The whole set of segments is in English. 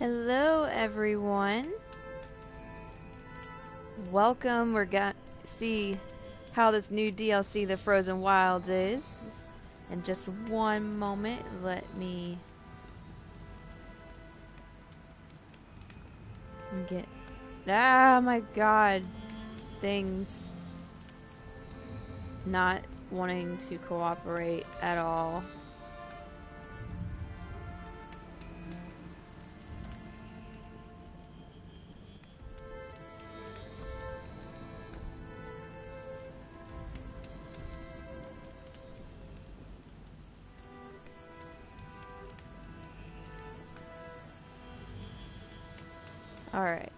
Hello everyone. Welcome. We're gonna see how this new DLC, The Frozen Wilds, is. In just one moment, let me get... Ah, my god. Things not wanting to cooperate at all. Alright.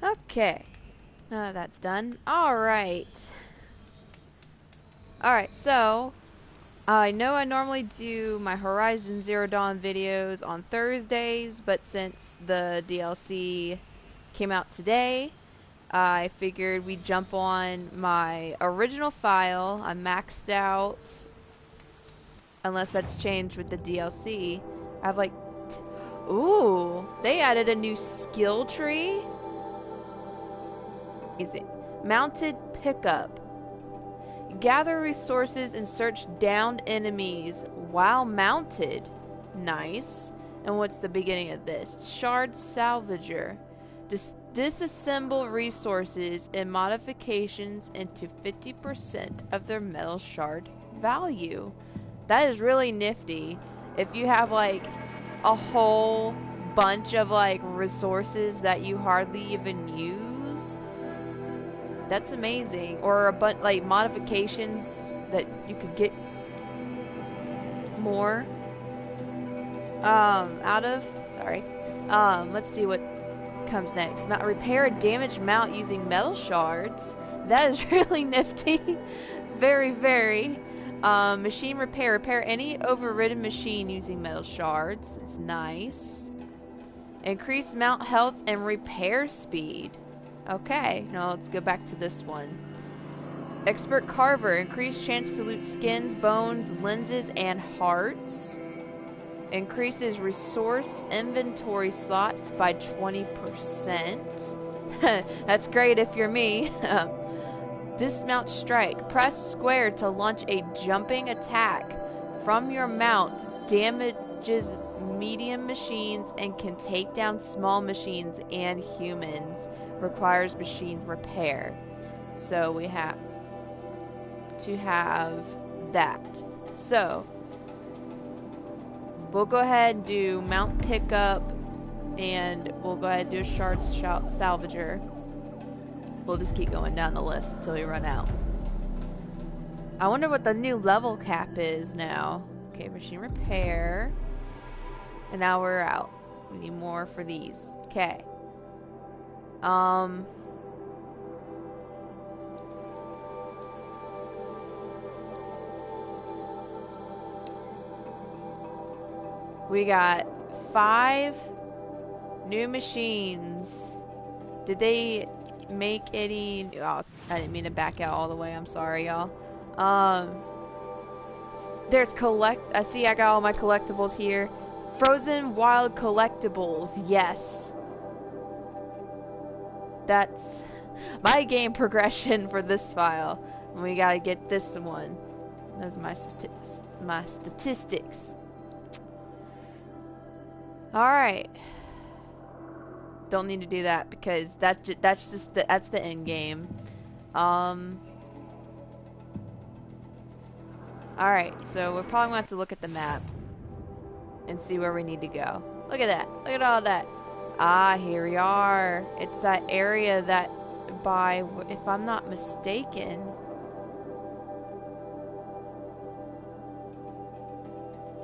Okay. Now that's done. Alright. Alright, so I know I normally do my Horizon Zero Dawn videos on Thursdays, but since the DLC came out today, I figured we'd jump on my original file. I'm maxed out, unless that's changed with the DLC. I have like, ooh, they added a new skill tree. Easy. Mounted pickup. Gather resources and search downed enemies while mounted. Nice. And what's the beginning of this? Shard Salvager. Disassemble resources and modifications into 50% of their metal shard value. That is really nifty. If you have like a whole bunch of like resources that you hardly even use, that's amazing. Or a bunch like modifications that you could get more out of. Sorry. Let's see what comes next. Repair a damaged mount using metal shards. That is really nifty. Very, very. Machine repair. Repair any overridden machine using metal shards. That's nice. Increase mount health and repair speed. Okay, now let's go back to this one. Expert Carver. Increased chance to loot skins, bones, lenses, and hearts. Increases resource inventory slots by 20%. That's great if you're me. Dismount strike. Press square to launch a jumping attack from your mount. Damages medium machines and can take down small machines and humans. Requires machine repair. So we have to have that. So we'll go ahead and do mount pickup, and we'll go ahead and do a shard salvager. We'll just keep going down the list until we run out. I wonder what the new level cap is now. Okay, machine repair. And now we're out. We need more for these. Okay. We got 5 new machines. Did they make any... Oh, I didn't mean to back out all the way. I'm sorry, y'all. There's I see I got all my collectibles here. Frozen Wild collectibles. Yes. That's my game progression for this file. And we gotta get this one. Those are my statistics. Alright. Don't need to do that because that's the end game. Alright, so we're probably gonna have to look at the map and see where we need to go. Look at that. Look at all that. Ah, here we are. It's that area that by, if I'm not mistaken,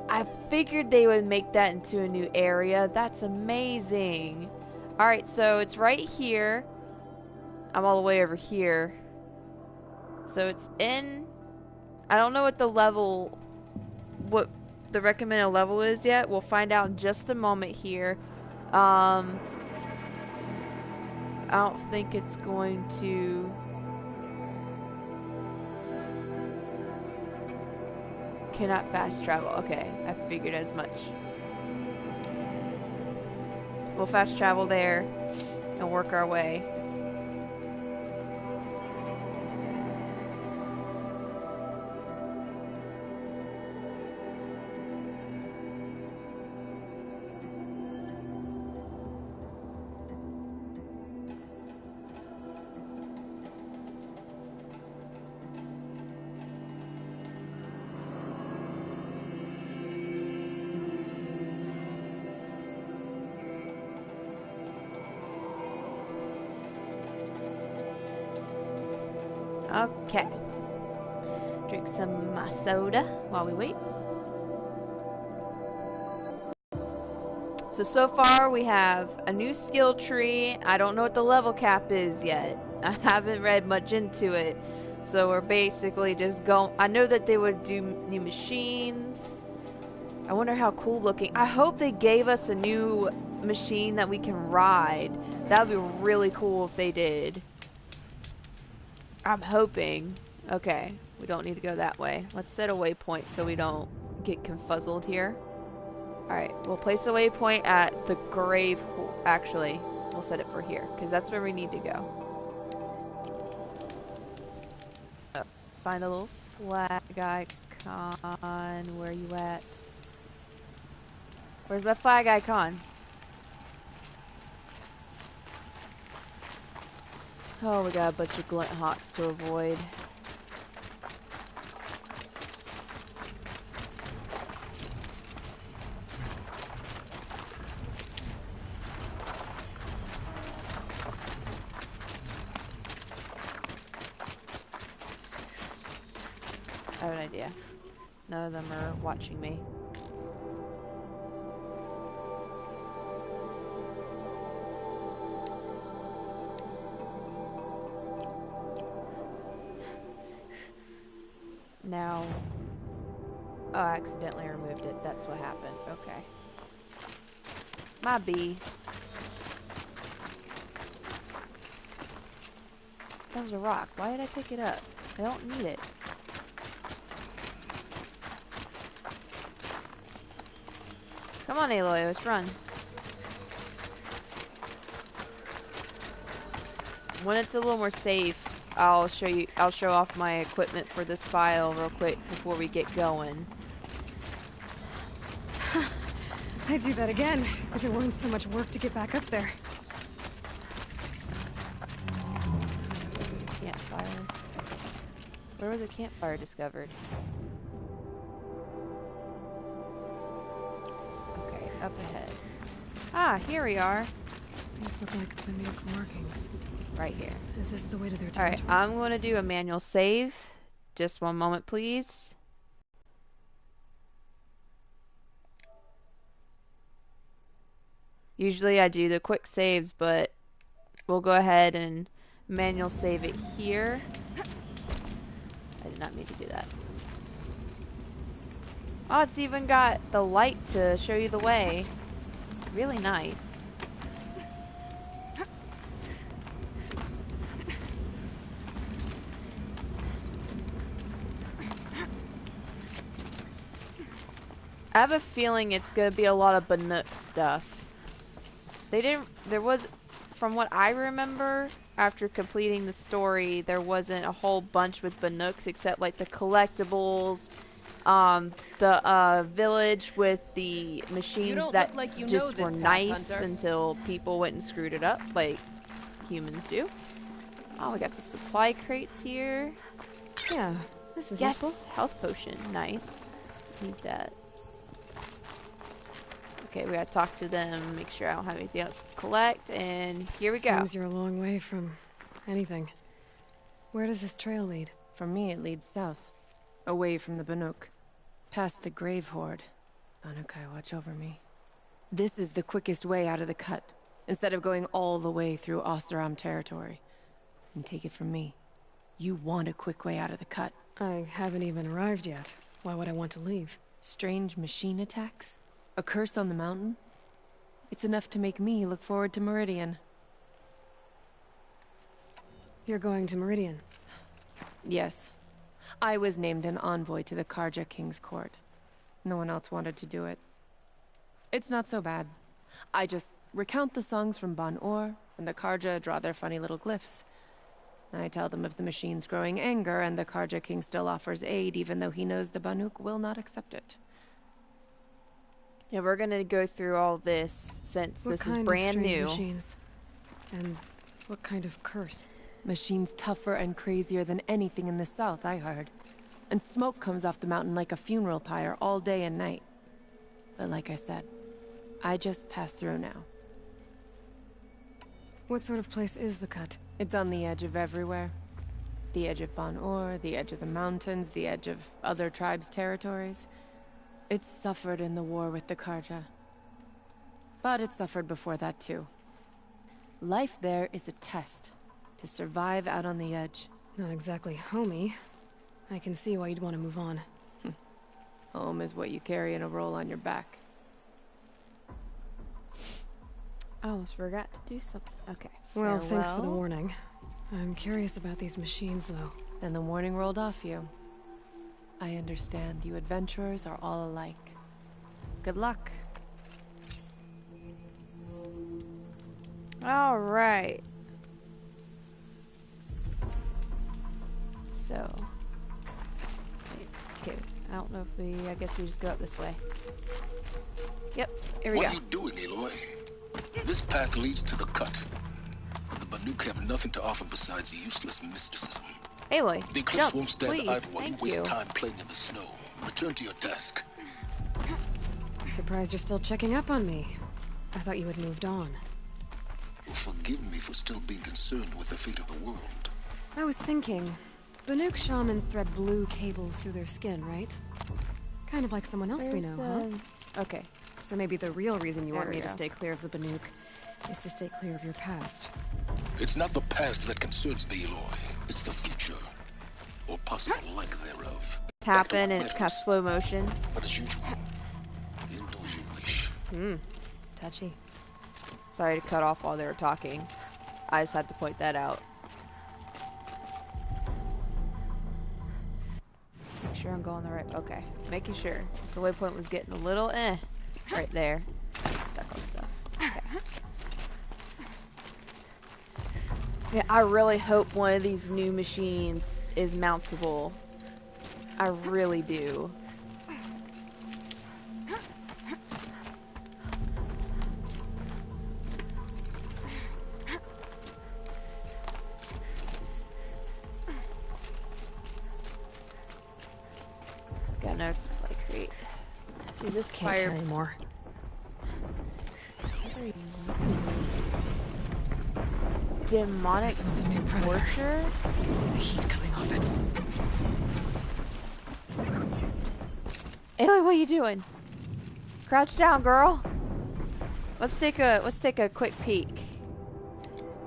I figured they would make that into a new area. That's amazing. Alright, so it's right here. I'm all the way over here. So it's in... I don't know what the level what the recommended level is yet. We'll find out in just a moment here. I don't think it's going to... Cannot fast travel. Okay, I figured as much. We'll fast travel there and work our way. Okay. Drink some of my soda while we wait. So far we have a new skill tree. I don't know what the level cap is yet. I haven't read much into it. So we're basically just going... I know that they would do new machines. I wonder how cool looking... I hope they gave us a new machine that we can ride. That would be really cool if they did. I'm hoping. Okay, we don't need to go that way. Let's set a waypoint so we don't get confuzzled here. Alright, we'll place a waypoint at the grave. Actually, we'll set it for here, because that's where we need to go. So, find a little flag icon. Where are you at? Where's my flag icon? Oh, we got a bunch of glint hawks to avoid. I have an idea. None of them are watching me. Now, oh, I accidentally removed it. That's what happened. Okay. My bee. That was a rock. Why did I pick it up? I don't need it. Come on, Aloy, let's run. When it's a little more safe, I'll show off my equipment for this file real quick before we get going. I'd do that again if it weren't so much work to get back up there. Campfire. Where was a campfire discovered? Okay, up ahead. Ah, here we are. These look like Banuk markings. Right here. Is this the way to their territory? Alright, I'm going to do a manual save. Just one moment, please. Usually I do the quick saves, but we'll go ahead and manual save it here. I did not mean to do that. Oh, it's even got the light to show you the way. Really nice. I have a feeling it's gonna be a lot of Banuk stuff. There was, from what I remember, after completing the story, there wasn't a whole bunch with Banuks except like the collectibles, the village with the machines that just were nice until people went and screwed it up like humans do. Oh, we got some supply crates here. Yeah, this is yes, useful. Health potion, nice. Need that. Okay, we gotta talk to them, make sure I don't have anything else to collect, and here we go. Seems you're a long way from anything. Where does this trail lead? For me, it leads south, away from the Banuk, past the Grave Horde. Anukai, watch over me. This is the quickest way out of the cut, instead of going all the way through Oseram territory. And take it from me, you want a quick way out of the cut. I haven't even arrived yet. Why would I want to leave? Strange machine attacks? A curse on the mountain? It's enough to make me look forward to Meridian. You're going to Meridian. Yes. I was named an envoy to the Carja King's court. No one else wanted to do it. It's not so bad. I just recount the songs from Ban-Or, and the Carja draw their funny little glyphs. I tell them of the machine's growing anger, and the Carja King still offers aid, even though he knows the Banuk will not accept it. Yeah, we're gonna go through all this since this is brand new. Machines? And what kind of curse? Machines tougher and crazier than anything in the south, I heard. And smoke comes off the mountain like a funeral pyre all day and night. But like I said, I just passed through now. What sort of place is the Cut? It's on the edge of everywhere. The edge of Ban-Or, the edge of the mountains, the edge of other tribes' territories. It's suffered in the war with the Carja. But it suffered before that too. Life there is a test. To survive out on the edge. Not exactly homey. I can see why you'd want to move on. Home is what you carry in a roll on your back. I almost forgot to do something. Okay. Well, thanks for the farewell. warning. I'm curious about these machines, though. And the warning rolled off you. I understand you adventurers are all alike. Good luck. All right. So, okay. I don't know if we. I guess we just go up this way. Yep. Here we What go. are you doing, Aloy? This path leads to the Cut. The Banuk have nothing to offer besides useless mysticism. Aloy, The Eclipse jump, won't stand please. idle while you Thank waste you. time playing in the snow. Return to your desk. Surprised you're still checking up on me. I thought you had moved on. Forgive me for still being concerned with the fate of the world. I was thinking, Banuk shamans thread blue cables through their skin, right? Kind of like someone else we Where's know, huh? Okay. So maybe the real reason you There want we me to go. stay clear of the Banuk is to stay clear of your past. It's not the past that concerns me, Aloy. It's the future. Or possible lack thereof. Happen and it's kind of slow motion. But as usual, you'll do as you wish. Touchy. Sorry to cut off while they were talking. I just had to point that out. Make sure I'm going the right. Okay, making sure. The waypoint was getting a little right there. Stuck on stuff. Okay. Yeah, I really hope one of these new machines is mountable. I really do. Got no supply crate. Dude, this Can't fire. carry more. Demonic This one's a new predator. Scorcher? I can see the heat coming off it. Aloy, what are you doing? Crouch down, girl. Let's take a quick peek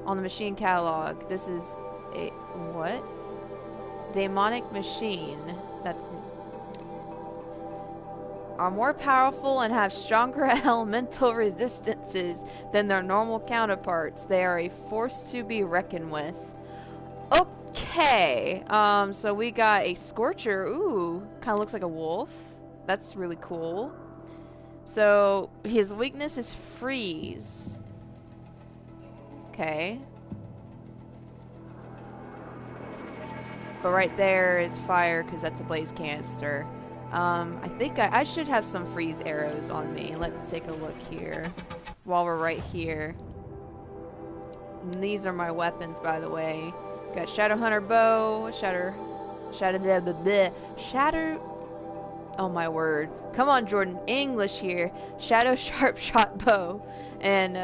on the machine catalog. This is a what? Demonic machine. That's are more powerful and have stronger elemental resistances than their normal counterparts. They are a force to be reckoned with. Okay. So we got a Scorcher. Ooh, kind of looks like a wolf. That's really cool. So his weakness is freeze. Okay. But right there is fire because that's a blaze canister. I think I should have some freeze arrows on me. Let's take a look here while we're right here. And these are my weapons, by the way. Got Shadowhunter bow, Shatter. Oh my word! Come on, Jordan. English here. Shadow Sharp Shot bow, and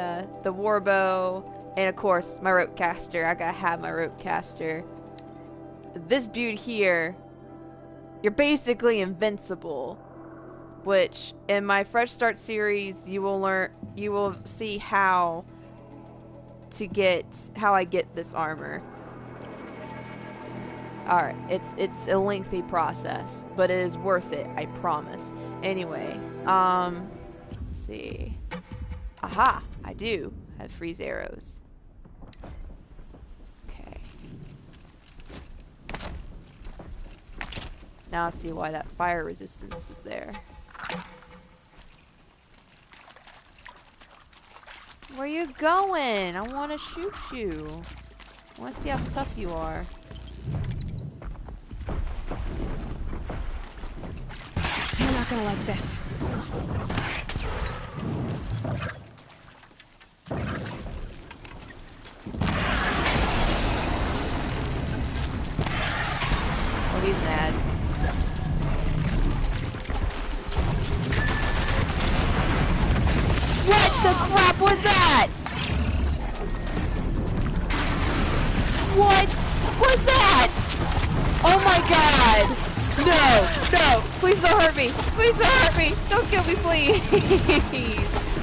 the war bow, and of course my rope caster. I gotta have my rope caster. This beauty here. You're basically invincible, which in my Fresh Start series you will see how I get this armor. Alright, it's a lengthy process, but it is worth it, I promise. Anyway, let's see. Aha! I do have freeze arrows. Okay. Now I see why that fire resistance was there. Where you going? I want to shoot you. I want to see how tough you are. You're not gonna like this. Oh, he's mad. What the crap was that? What was that? Oh my god! No! No! Please don't hurt me! Please don't hurt me! Don't kill me, please!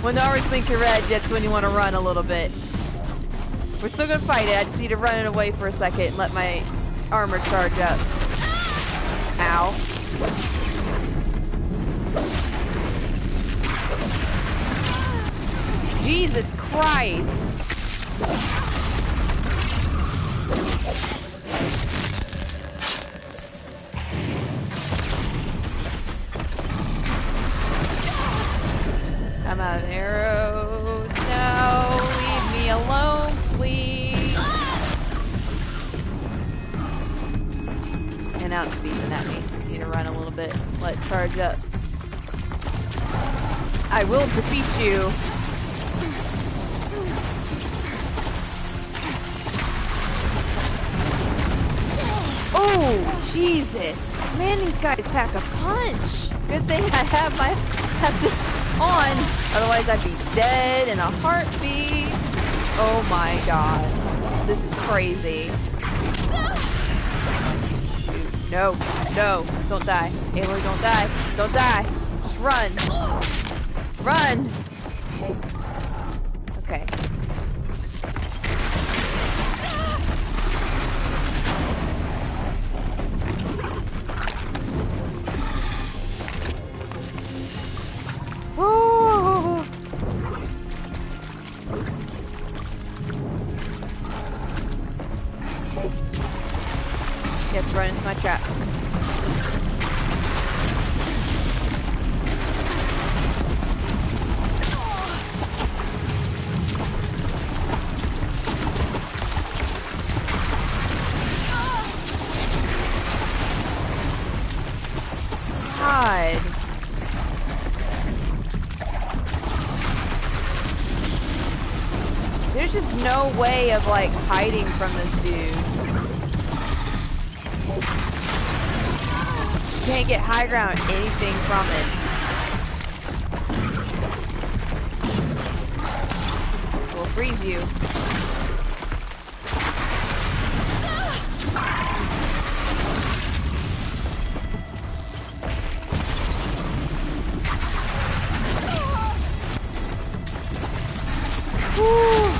When the armor's blinking red, that's when you want to run a little bit. We're still gonna fight it. I just need to run it away for a second and let my armor charge up. Ow. Jesus Christ! I'm out of arrows. No, leave me alone, please. And now it's beeping at me. Need to run a little bit. Let it charge up. I will defeat you. Oh, Jesus. Man, these guys pack a punch. Good thing I have this on. Otherwise, I'd be dead in a heartbeat. Oh my god. This is crazy. Shoot. No. No. Don't die. Aloy, don't die. Don't die. Just run. Run. Okay. Woo! Yes, run into my trap. God. There's just no way of like hiding from this dude. You can't get high ground or anything from it. We'll freeze you. Woo.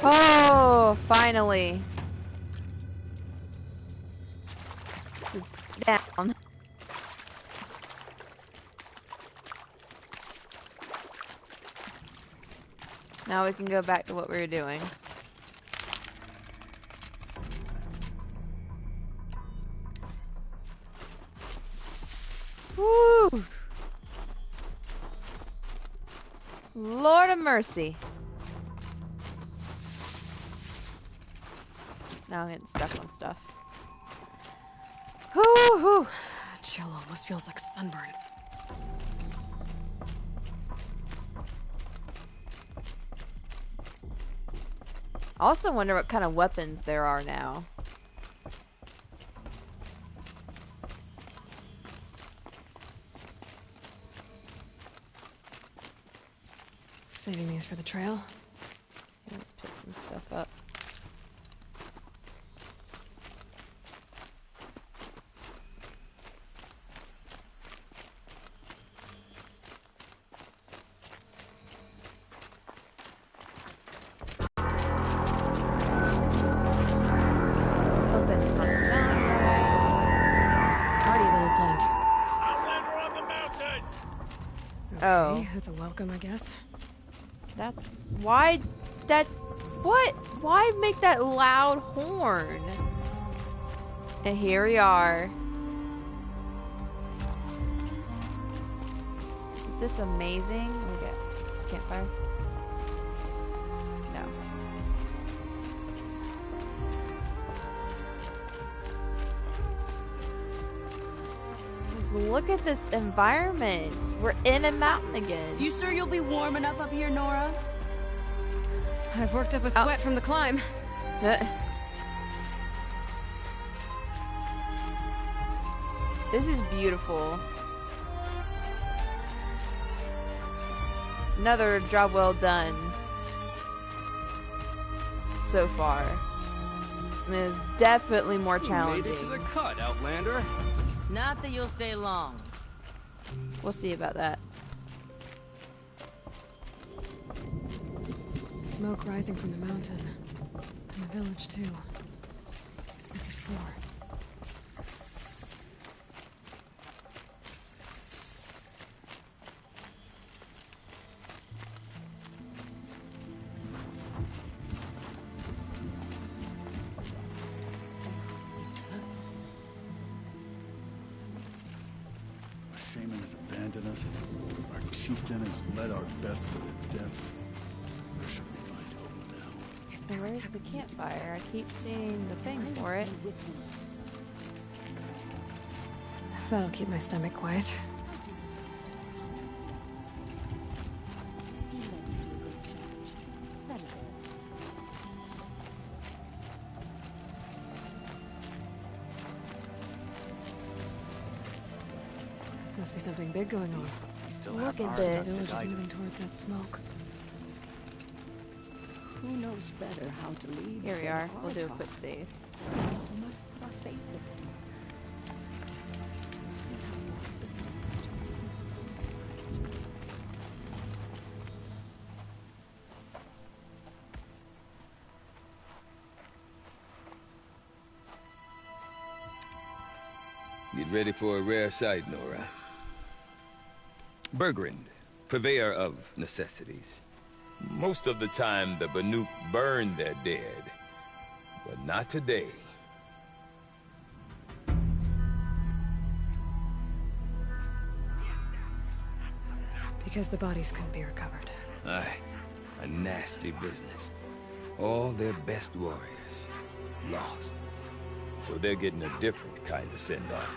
Oh, finally. Down. Now we can go back to what we were doing. Woo! Lord of mercy. Now I'm getting stuck on stuff. Whoo! Chill almost feels like sunburn. I also wonder what kind of weapons there are now. Saving these for the trail. Yeah, let's pick some stuff up. Oh. Okay, that's a welcome, I guess. That's why that what? Why make that loud horn? And here we are. Isn't this amazing? Look at this campfire. No. Just look at this environment. We're in a mountain again. You sure you'll be warm enough up here, Nora? I've worked up a sweat from the climb. This is beautiful. Another job well done so far. I mean, it's definitely more challenging. You made it to the cut, Outlander. Not that you'll stay long. We'll see about that. Smoke rising from the mountain. And the village, too. What's it for? Shaman has abandoned us. Our chieftain has led our best to their deaths. Where should we find hope now? And where's the campfire? I keep seeing the thing for it. That'll keep my stomach quiet. Must be something big going on. We still Look have at our this. The stuff to village is guide moving us. towards that smoke. Who knows better how to lead? Here we than are. We'll do a Arthur? quick save. We must have our faith in him. Get ready for a rare sight, Nora. Bergrand, purveyor of necessities. Most of the time, the Banuk burn their dead. But not today. Because the bodies couldn't be recovered. Aye, a nasty business. All their best warriors lost. So they're getting a different kind of send-off.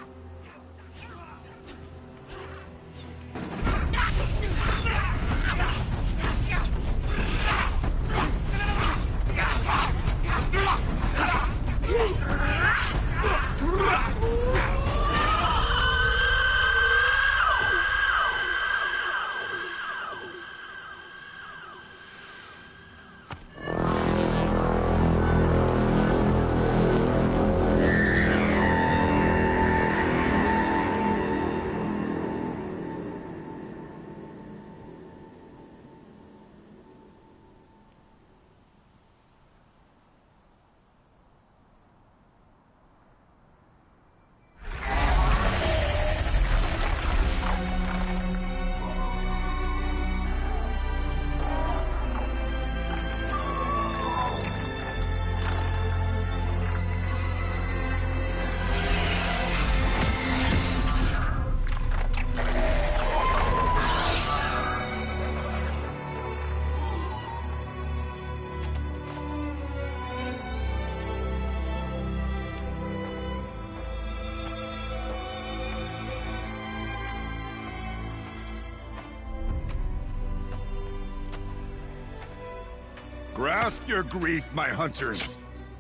Grasp your grief, my hunters,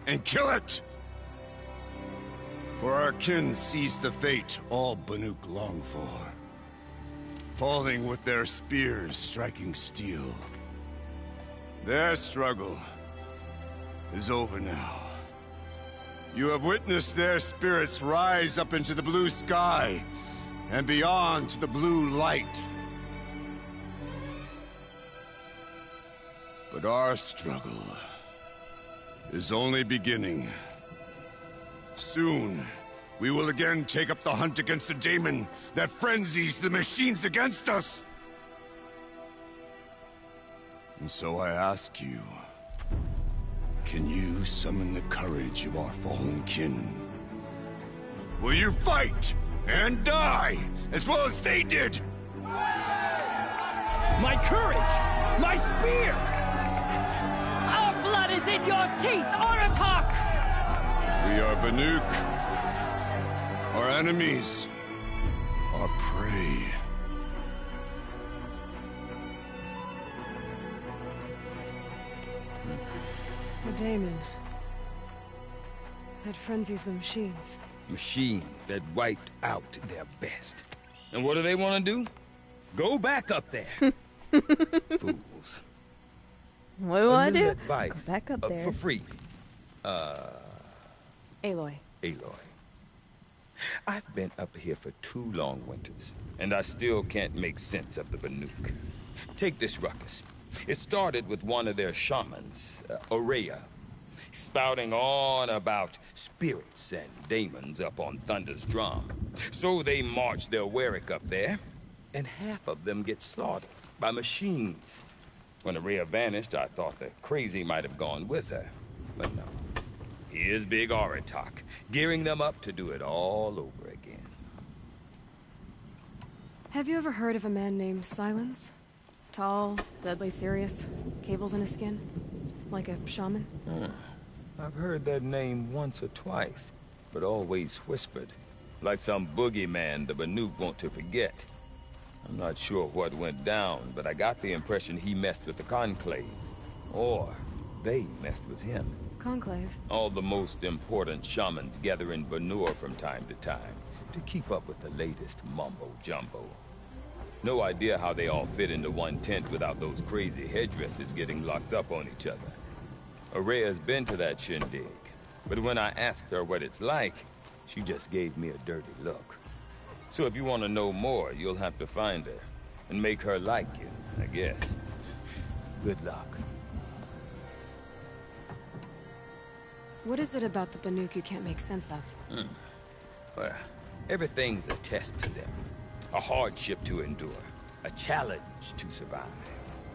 and kill it! For our kin sees the fate all Banuk long for. Falling with their spears striking steel. Their struggle is over now. You have witnessed their spirits rise up into the blue sky, and beyond to the blue light. But our struggle is only beginning. Soon, we will again take up the hunt against the daemon that frenzies the machines against us. And so I ask you, can you summon the courage of our fallen kin? Will you fight and die as well as they did? My courage! My spear! Our blood is in your teeth, Aratak! We are Banuk. Our enemies. Our prey. The Daemon. That frenzies the machines. Machines that wiped out their best. And what do they want to do? Go back up there. Fools. What do I do? Advice, Go back up there. For free. Aloy. Aloy. I've been up here for 2 long winters, and I still can't make sense of the Banuk. Take this ruckus. It started with one of their shamans, Ourea, spouting on about spirits and demons up on Thunder's Drum. So they marched their Warwick up there, and half of them get slaughtered by machines. When Ourea vanished, I thought the crazy might have gone with her, but no. Here's Big Aratak, gearing them up to do it all over again. Have you ever heard of a man named Silence? Tall, deadly serious, cables in his skin? Like a shaman? I've heard that name once or twice, but always whispered. Like some boogeyman the Banuk want to forget. I'm not sure what went down, but I got the impression he messed with the Conclave. Or they messed with him. Conclave? All the most important shamans gather in Banur from time to time to keep up with the latest mumbo-jumbo. No idea how they all fit into one tent without those crazy headdresses getting locked up on each other. Ourea's been to that shindig, but when I asked her what it's like, she just gave me a dirty look. So if you want to know more, you'll have to find her and make her like you, I guess. Good luck. What is it about the Banuk you can't make sense of? Well, everything's a test to them. A hardship to endure. A challenge to survive.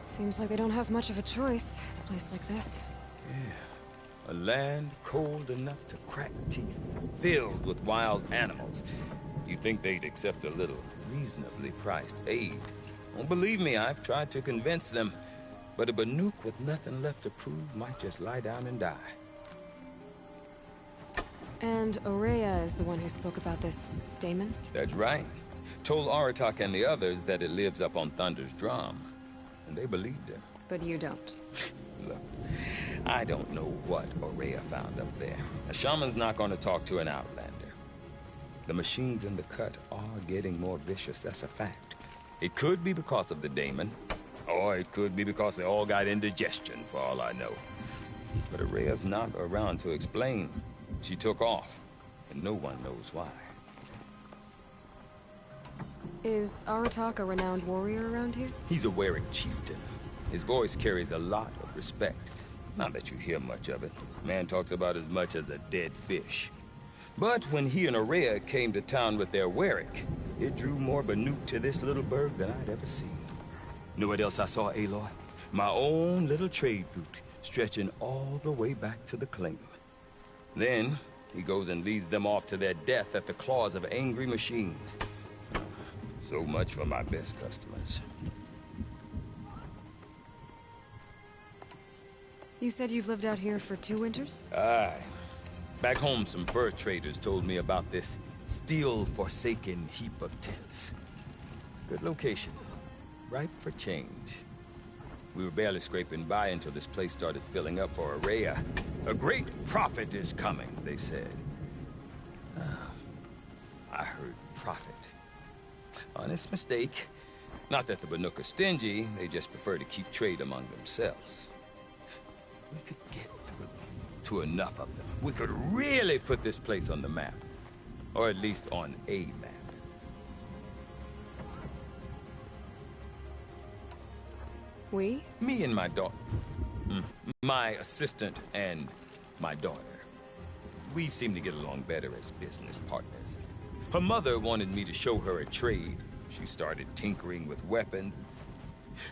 Seems like they don't have much of a choice in a place like this. Yeah. A land cold enough to crack teeth, filled with wild animals. You'd think they'd accept a little reasonably priced aid. Don't believe me, I've tried to convince them. But a Banuk with nothing left to prove might just lie down and die. And Ourea is the one who spoke about this Daemon? That's right. Told Aratak and the others that it lives up on Thunder's Drum. And they believed him. But you don't. Look, I don't know what Ourea found up there. A shaman's not going to talk to an outlander. The machines in the cut are getting more vicious, that's a fact. It could be because of the Daemon, or it could be because they all got indigestion, for all I know. But Ourea's not around to explain. She took off, and no one knows why. Is Aratak a renowned warrior around here? He's a Warwick chieftain. His voice carries a lot of respect. Not that you hear much of it. Man talks about as much as a dead fish. But when he and Ourea came to town with their Warwick, it drew more Banuk to this little burg than I'd ever seen. Know what else I saw, Aloy? My own little trade route, stretching all the way back to the claim. Then, he goes and leads them off to their death at the claws of angry machines. So much for my best customers. You said you've lived out here for 2 winters? Aye. Back home, some fur traders told me about this steel-forsaken heap of tents. Good location. Ripe for change. We were barely scraping by until this place started filling up for Ourea. A great prophet is coming, they said. I heard prophet. Honest mistake. Not that the Banuk are stingy, they just prefer to keep trade among themselves. We could get through to enough of them. We could really put this place on the map. Or at least on a map. We? Me and my daughter. My assistant and my daughter. We seem to get along better as business partners. Her mother wanted me to show her a trade. She started tinkering with weapons.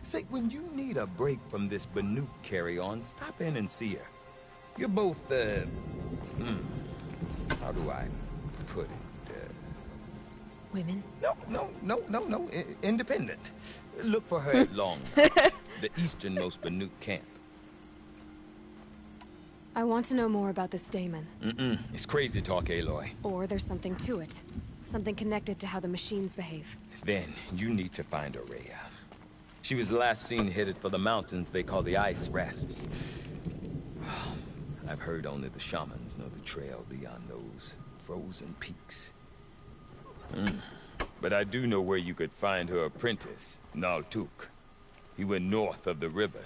Say, when you need a break from this Banuk carry-on, stop in and see her. You're both, how do I put it? Women? No. Independent. Look for her at Long, the easternmost Banuk camp. I want to know more about this Damon. It's crazy talk, Aloy. Or there's something to it. Something connected to how the machines behave. Then you need to find Aurea. She was last seen headed for the mountains they call the Ice Rafts. I've heard only the shamans know the trail beyond those frozen peaks. But I do know where you could find her apprentice, Naltuk. He went north of the river,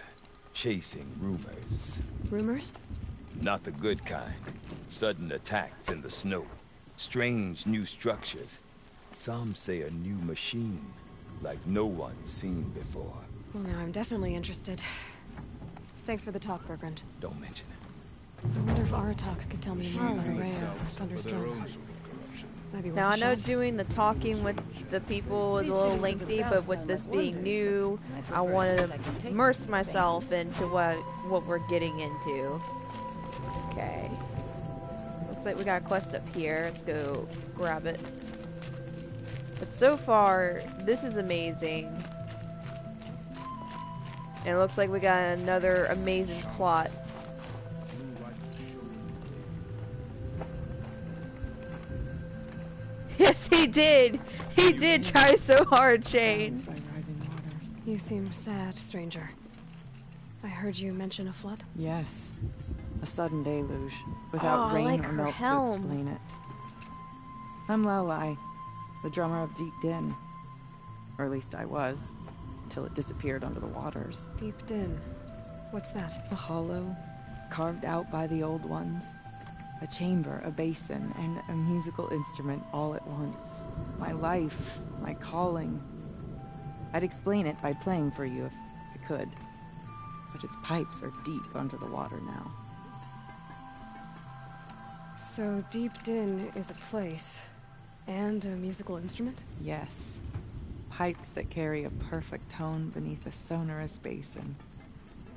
chasing rumors. Rumors? Not the good kind. Sudden attacks in the snow. Strange new structures. Some say a new machine, like no one's seen before. Well, now I'm definitely interested. Thanks for the talk, Bergrand. Don't mention it. I wonder if Aratak can tell me more about Aurea, Thunderstorm. Now I know doing the talking with the people is a little lengthy, but with this being new, I want to immerse myself into what we're getting into. Okay. Looks like we got a quest up here. Let's go grab it. But so far, this is amazing. And it looks like we got another amazing plot. Yes, he did. He did try so hard, Shane. You seem sad, stranger. I heard you mention a flood. Yes. A sudden deluge, without rain like or her milk helm. to explain it. I'm Lelai, the drummer of Deep Din. Or at least I was, till it disappeared under the waters. Deep Din. What's that? A hollow, carved out by the old ones. A chamber, a basin, and a musical instrument all at once. My life, my calling. I'd explain it by playing for you if I could. But its pipes are deep under the water now. So Deep Din is a place. And a musical instrument? Yes. Pipes that carry a perfect tone beneath a sonorous basin.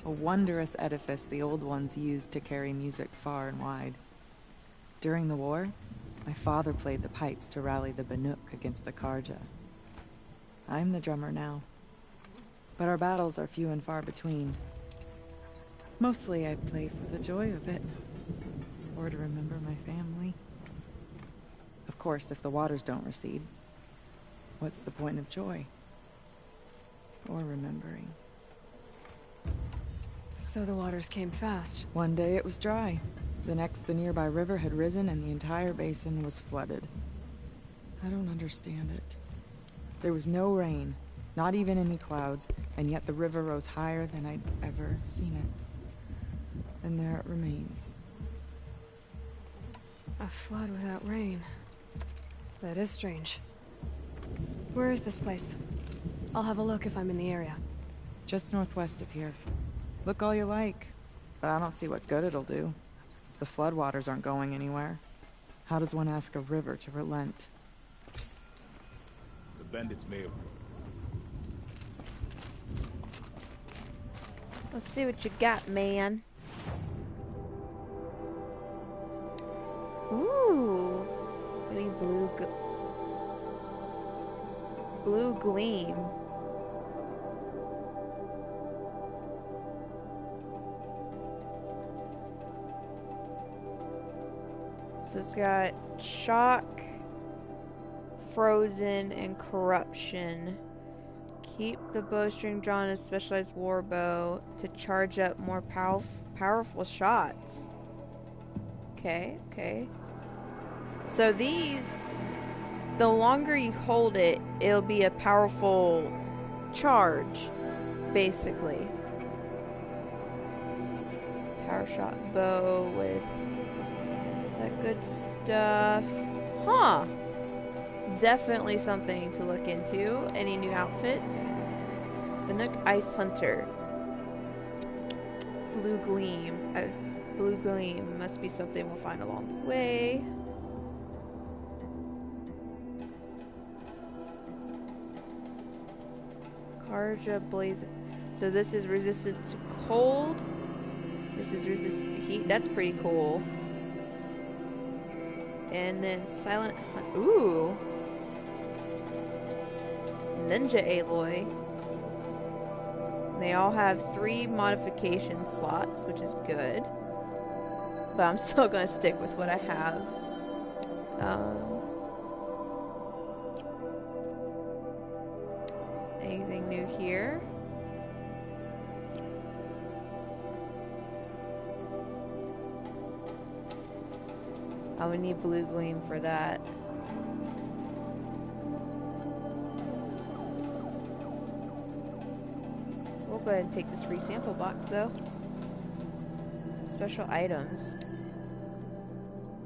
A wondrous edifice the old ones used to carry music far and wide. During the war, my father played the pipes to rally the Banuk against the Karja. I'm the drummer now. But our battles are few and far between. Mostly I play for the joy of it. Or to remember my family. Of course, if the waters don't recede, what's the point of joy? Or remembering? So the waters came fast. One day it was dry. The next, the nearby river had risen and the entire basin was flooded. I don't understand it. There was no rain, not even any clouds, and yet the river rose higher than I'd ever seen it. And there it remains. A flood without rain. That is strange. Where is this place? I'll have a look if I'm in the area. Just northwest of here. Look all you like, but I don't see what good it'll do. The floodwaters aren't going anywhere. How does one ask a river to relent? The bandits may have... Let's see what you got, man. Ooh, really blue gleam. So it's got shock, frozen, and corruption. Keep the bowstring drawn in a specialized war bow to charge up more powerful shots. Okay, okay. So these, the longer you hold it, it'll be a powerful charge, basically. Power shot bow with that good stuff. Huh. Definitely something to look into. Any new outfits? Banuk Ice Hunter. Blue Gleam. Blue Gleam must be something we'll find along the way. Tarja Blaze. So this is resistant to cold. This is resistant to heat. That's pretty cool. And then Silent Hunt. Ooh. Ninja Aloy. They all have 3 modification slots, which is good. But I'm still going to stick with what I have. Anything new here? Oh, we need Blue Gleam for that. We'll go ahead and take this free sample box, though. Special items.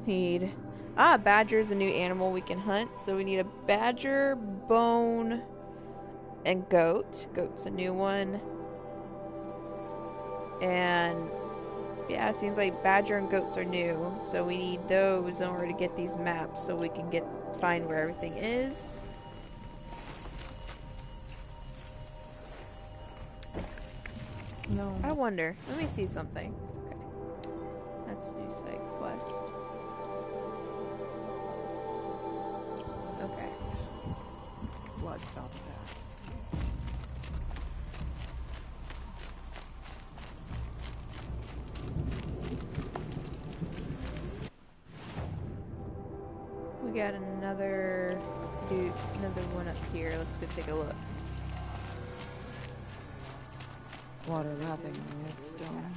Need... Ah, badger is a new animal we can hunt. So we need a badger, bone, and goat. Goat's a new one. And... yeah, it seems like badger and goats are new. So we need those in order to get these maps so we can find where everything is. No. I wonder. Let me see something. Okay. That's new side quest. Okay. Blood fell to that. We got another one up here. Let's go take a look. Water lapping on red stone.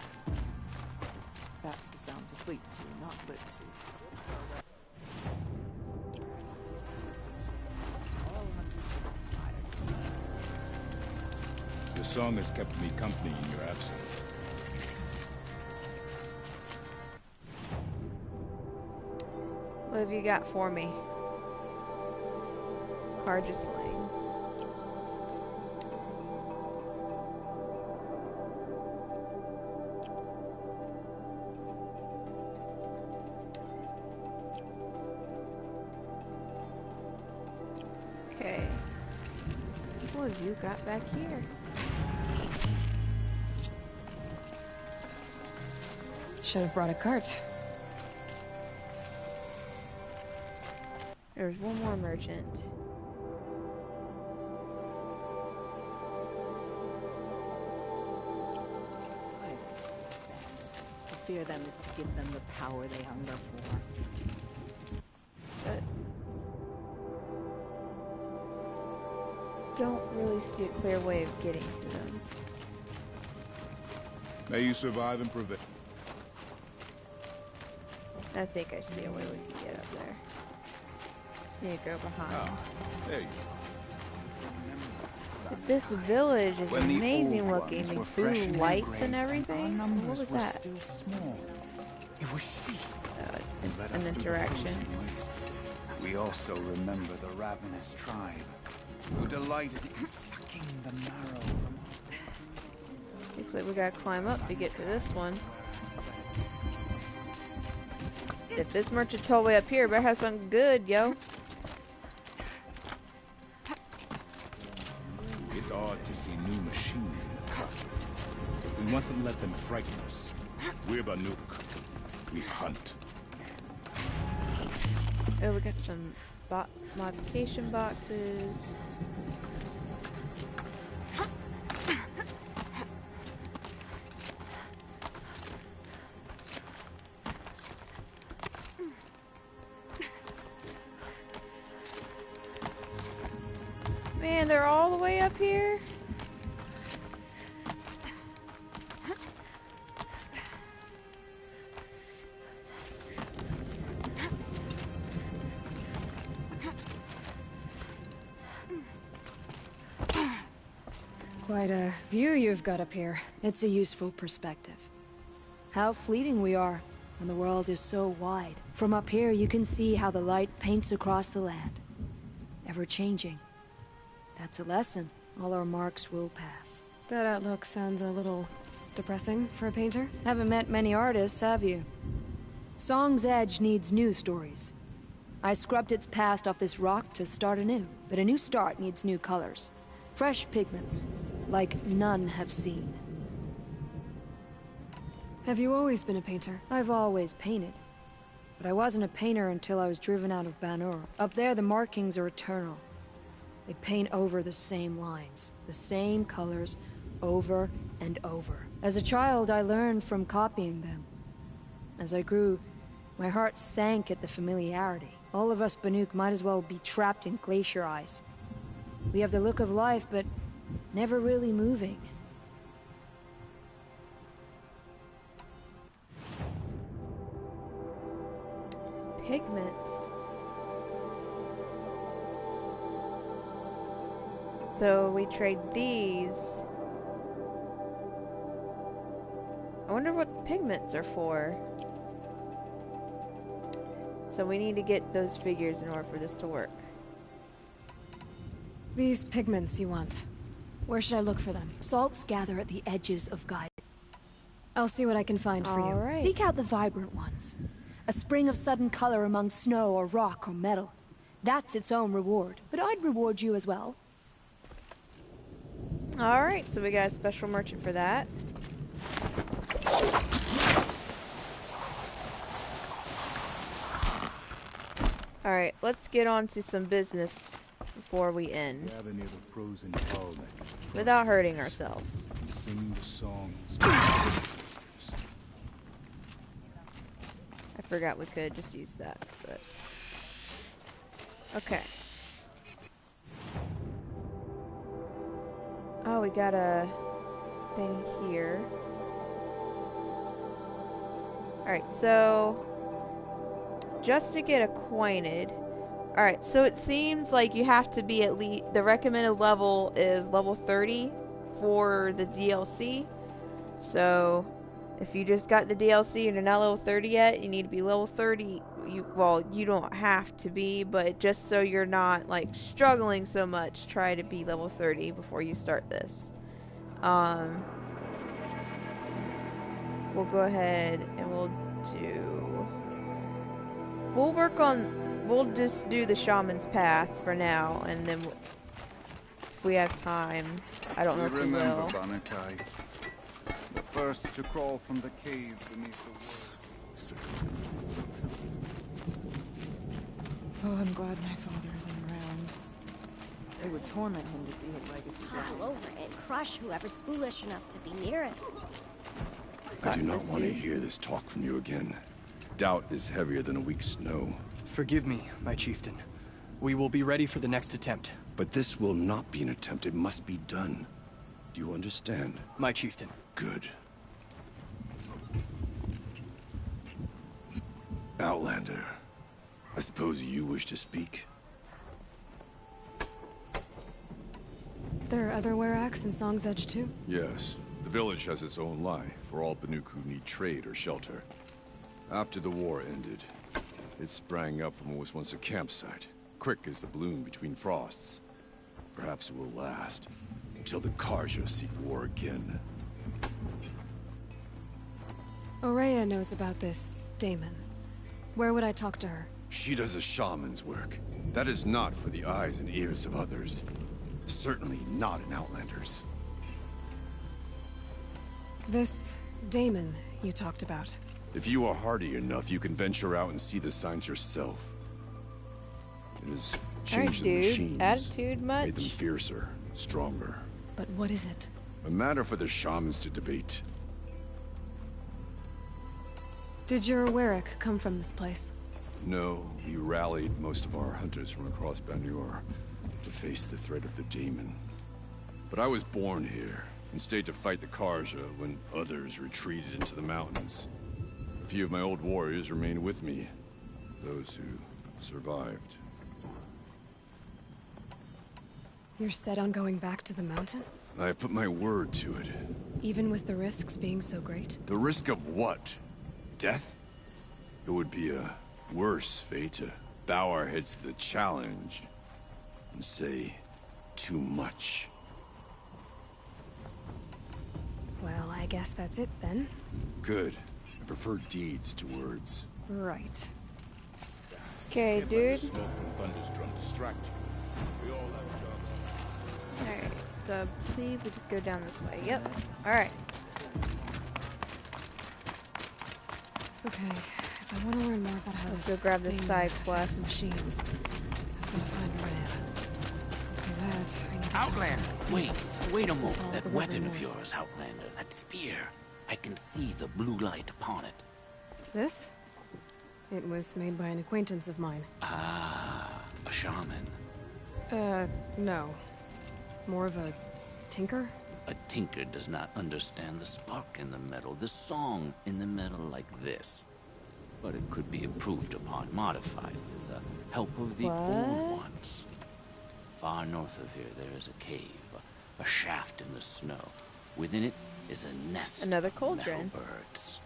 That's the sound to sleep to, not lit to. Your song has kept me company in your absence. What have you got for me? Carja Sling. Okay. What have you got back here? Should have brought a cart. There's one more merchant. To fear them is to give them the power they hunger for. But don't really see a clear way of getting to them. May you survive and prevail. I think I see a way we can get up there. Just need to go behind. Ah, there you But this village is When the amazing old looking. ones These were fresh blue in their lights graves and our everything. What numbers was were that? still small. It was she who led An us through the interaction. frozen wastes. We also remember the ravenous tribe, who delighted in sucking the marrow from Looks like we gotta climb up to get to this one. If this merchant's all the way up here, better have something good, yo. It's odd to see new machines in the cut. We mustn't let them frighten us. We're Banuk. We hunt. Oh, we got some modification boxes. Man, they're all the way up here? Quite a view you've got up here. It's a useful perspective. How fleeting we are when the world is so wide. From up here, you can see how the light paints across the land. Ever changing. That's a lesson. All our marks will pass. That outlook sounds a little depressing for a painter. Haven't met many artists, have you? Song's Edge needs new stories. I scrubbed its past off this rock to start anew, but a new start needs new colors. Fresh pigments, like none have seen. Have you always been a painter? I've always painted. But I wasn't a painter until I was driven out of Ban-Ur. Up there, the markings are eternal. They paint over the same lines, the same colors, over and over. As a child, I learned from copying them. As I grew, my heart sank at the familiarity. All of us Banuk might as well be trapped in glacier ice. We have the look of life, but never really moving. Pigments. So we trade these. I wonder what the pigments are for. So we need to get those figures in order for this to work. These pigments you want. Where should I look for them? Salts gather at the edges of Gaia. I'll see what I can find for you. All right. Seek out the vibrant ones. A spring of sudden color among snow or rock or metal. That's its own reward. But I'd reward you as well. Alright, so we got a special merchant for that. Alright, let's get on to some business before we end. Without hurting ourselves. Sing the songs. I forgot we could just use that, but... Okay. Oh, we got a thing here. Alright, so... just to get acquainted... Alright, so it seems like you have to be at least... the recommended level is level 30 for the DLC. So... if you just got the DLC and you're not level 30 yet, you need to be level 30. Well, you don't have to be, but just so you're not, like, struggling so much, try to be level 30 before you start this. We'll go ahead and we'll just do the Shaman's Path for now, and then if we have time, I don't know if we will. Remember, Banakai. The first to crawl from the cave beneath the world. Oh, I'm glad my father isn't around. It would torment him to see his legacy Topple over and crush whoever's foolish enough to be near it. I do not want to hear this talk from you again. Doubt is heavier than a week's snow. Forgive me, my chieftain. We will be ready for the next attempt. But this will not be an attempt. It must be done. Do you understand? My chieftain. Good. Outlander, I suppose you wish to speak? There are other Weraks in Song's Edge too? Yes. The village has its own life for all Banuk who need trade or shelter. After the war ended, it sprang up from what was once a campsite, quick as the bloom between frosts. Perhaps it will last until the Carja seek war again. Ourea knows about this Damon. Where would I talk to her? She does a shaman's work. That is not for the eyes and ears of others. Certainly not an Outlander's. This Damon you talked about. If you are hardy enough, you can venture out and see the signs yourself. It has changed the machines. Attitude much? Made them fiercer, stronger. But what is it? A matter for the shamans to debate. Did your Werak come from this place? No, we rallied most of our hunters from across Ban-Ur to face the threat of the Daemon. But I was born here and stayed to fight the Carja when others retreated into the mountains. A few of my old warriors remained with me, those who survived. You're set on going back to the mountain? I have put my word to it. Even with the risks being so great? The risk of what? Death? It would be a worse fate to bow our heads to the challenge and say too much. Well, I guess that's it then. Good. I prefer deeds to words. Right. Okay, dude. Smoke and thunder's drum distract you. We all have jobs. Alright, so I believe we just go down this way. Yep. Alright. Okay, if I want to learn more about how Let's this go grab this thing side affects quest. machines, I've got to find Rhea. To do that, I need to Outlander! Wait a moment. Follow That the weapon river of north. yours, Outlander, that spear. I can see the blue light upon it. This? It was made by an acquaintance of mine. Ah, a shaman. No. More of a tinker? A tinker does not understand the spark in the metal, the song in the metal like this. But it could be improved upon, modified with the help of the old ones. Far north of here, there is a cave, a shaft in the snow. Within it is a nest Another of cauldron. metal birds.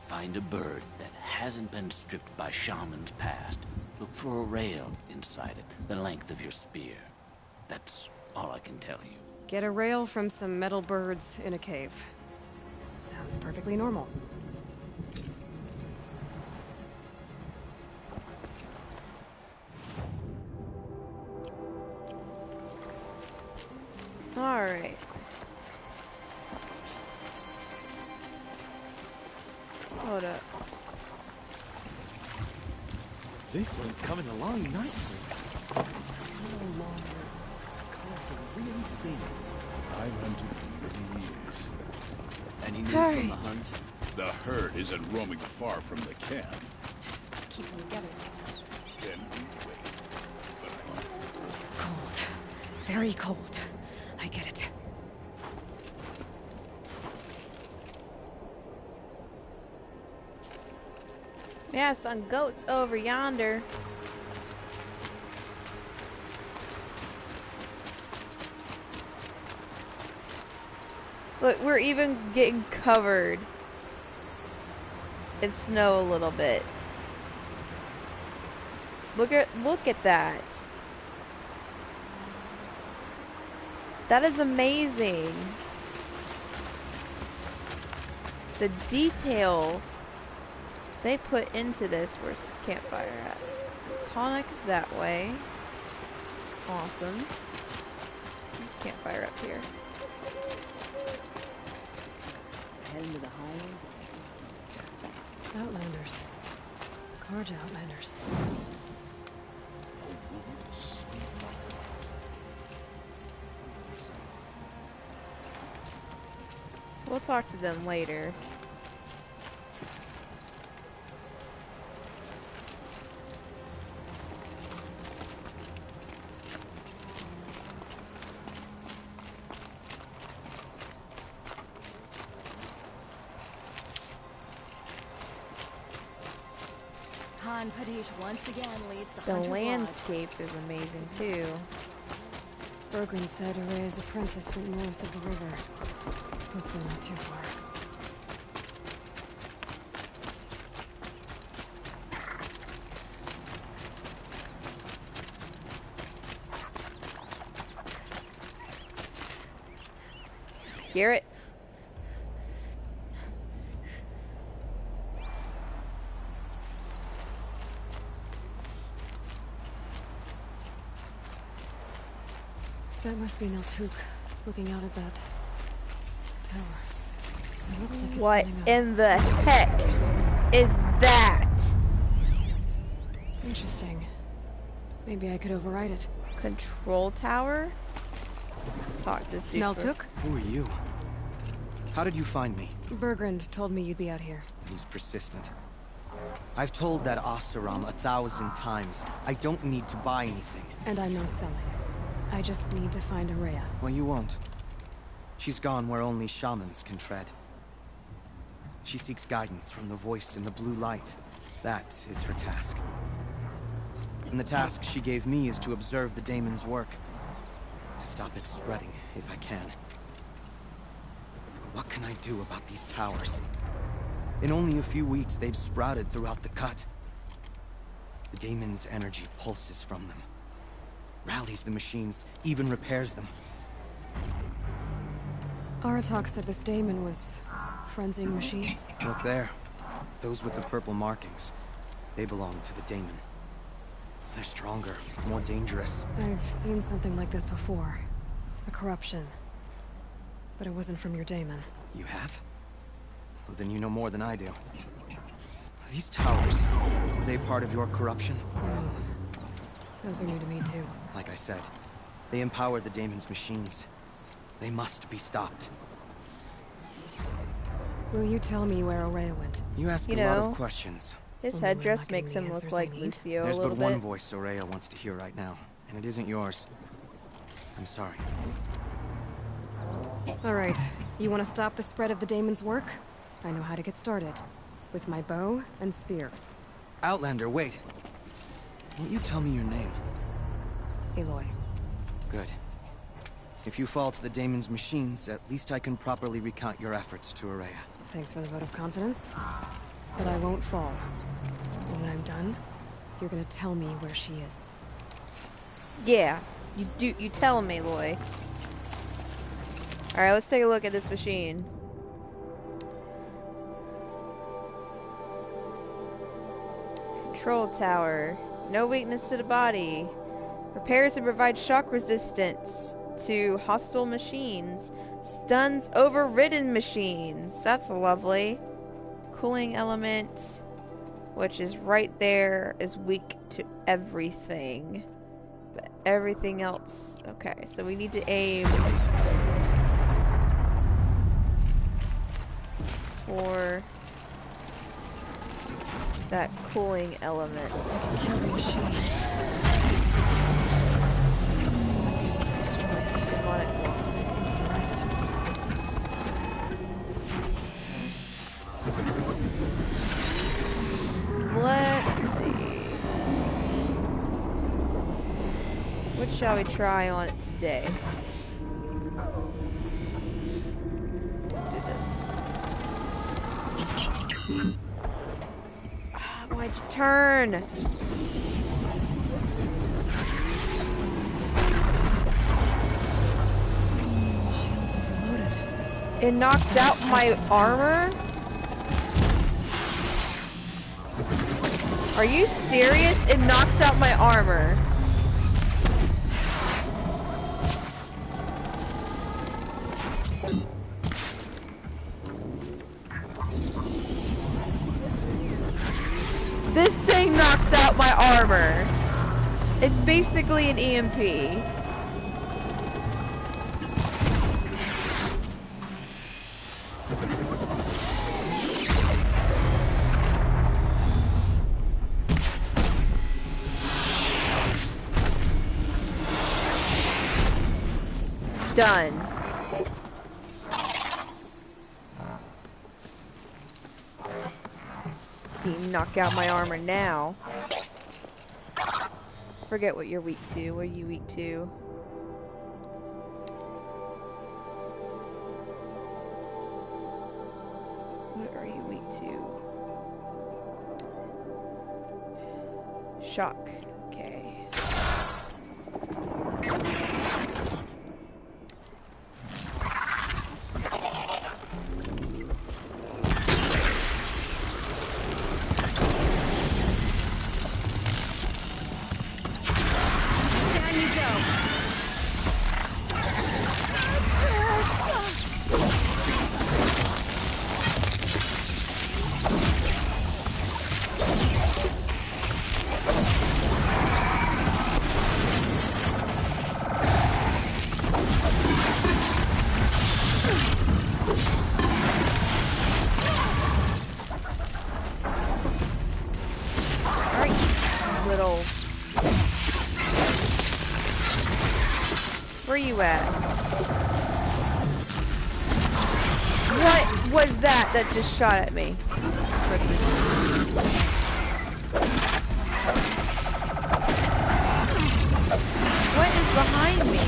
Find a bird that hasn't been stripped by shamans past. Look for a rail inside it, the length of your spear. That's all I can tell you. Get a rail from some metal birds in a cave. Sounds perfectly normal. Alright. Hold up. This one's coming along nicely. Really sing. I've hunted for many years. Any news Alright. from the hunt? The herd isn't roaming far from the camp. Keep them together. Then we wait. Cold. Very cold. I get it. Yeah, some goats over yonder. Look, we're even getting covered in snow a little bit. Look at that. That is amazing. The detail they put into this. Where's this campfire at? The tonic is that way. Awesome. There's a campfire up here. Head into the home. Outlanders. Carja Outlanders. We'll talk to them later. Han Padish once again leads the The Hunter's Lodge. landscape is amazing too. Bergren said Rhea's apprentice went north of the river. Hopefully not too far. Garrett. That must be Naltuk, looking out at that tower. It looks like it's What sending in the heck is that? Interesting. Maybe I could override it. Control tower? Let's talk to this dude. Naltuk? Who are you? How did you find me? Bergrand told me you'd be out here. He's persistent. I've told that Oseram 1,000 times. I don't need to buy anything. And I'm not selling. I just need to find Rhea. Well, you won't. She's gone where only shamans can tread. She seeks guidance from the voice in the blue light. That is her task. And the task she gave me is to observe the daemon's work. To stop it spreading, if I can. What can I do about these towers? In only a few weeks, they've sprouted throughout the cut. The daemon's energy pulses from them. Rallies the machines, even repairs them. Aratak said this daemon was frenzying machines. Look there. Those with the purple markings. They belong to the daemon. They're stronger, more dangerous. I've seen something like this before. A corruption. But it wasn't from your daemon. You have? Well, then you know more than I do. These towers, were they part of your corruption? No. Those are new to me, too. Like I said, they empower the daemon's machines. They must be stopped. Will you tell me where Ourea went? You ask a lot of questions. His headdress makes him look like Lucio There's a little but one bit. voice Ourea wants to hear right now, and it isn't yours. I'm sorry. Alright, you want to stop the spread of the daemon's work? I know how to get started. With my bow and spear. Outlander, wait. Won't you tell me your name? Aloy. Good. If you fall to the daemon's machines, at least I can properly recount your efforts to Ourea. Thanks for the vote of confidence. But I won't fall. And when I'm done, you're gonna tell me where she is. Yeah, you tell him, Aloy. Alright, let's take a look at this machine. Control tower. No weakness to the body. Repairs and provides shock resistance to hostile machines. Stuns overridden machines. That's lovely. Cooling element, which is right there, is weak to everything. But everything else... Okay, so we need to aim for that cooling element. Kill the machine. Let's see. What shall we try on it today? Do this. Why'd you turn? It knocked out my armor? Are you serious? It knocks out my armor. This thing knocks out my armor. It's basically an EMP. Done. See, knock out my armor now. Forget what you're weak to. What are you weak to? What are you weak to? Shock. Okay. Where you at? What was that just shot at me? What is behind me?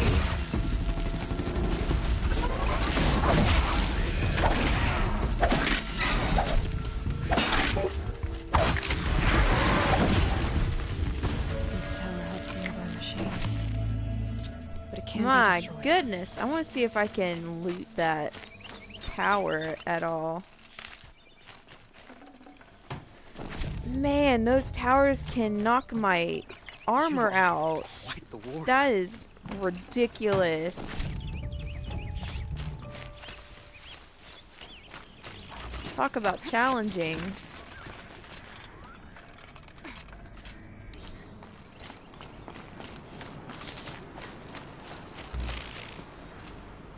My goodness, I want to see if I can loot that tower at all. Man, those towers can knock my armor out. That is ridiculous. Talk about challenging.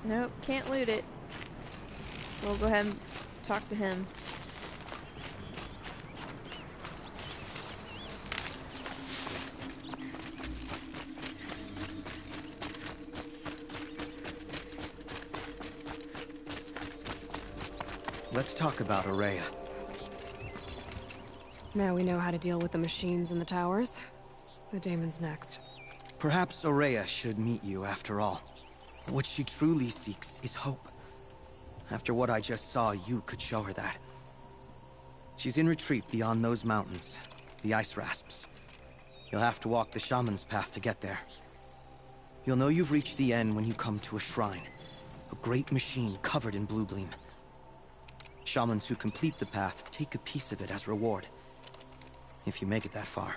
Nope, can't loot it. We'll go ahead and talk to him. Let's talk about Ourea. Now we know how to deal with the machines in the towers. The daemon's next. Perhaps Ourea should meet you after all. What she truly seeks is hope. After what I just saw, you could show her that. She's in retreat beyond those mountains, the Ice Rasps. You'll have to walk the Shaman's path to get there. You'll know you've reached the end when you come to a shrine. A great machine covered in blue gleam. Shamans who complete the path take a piece of it as reward. If you make it that far,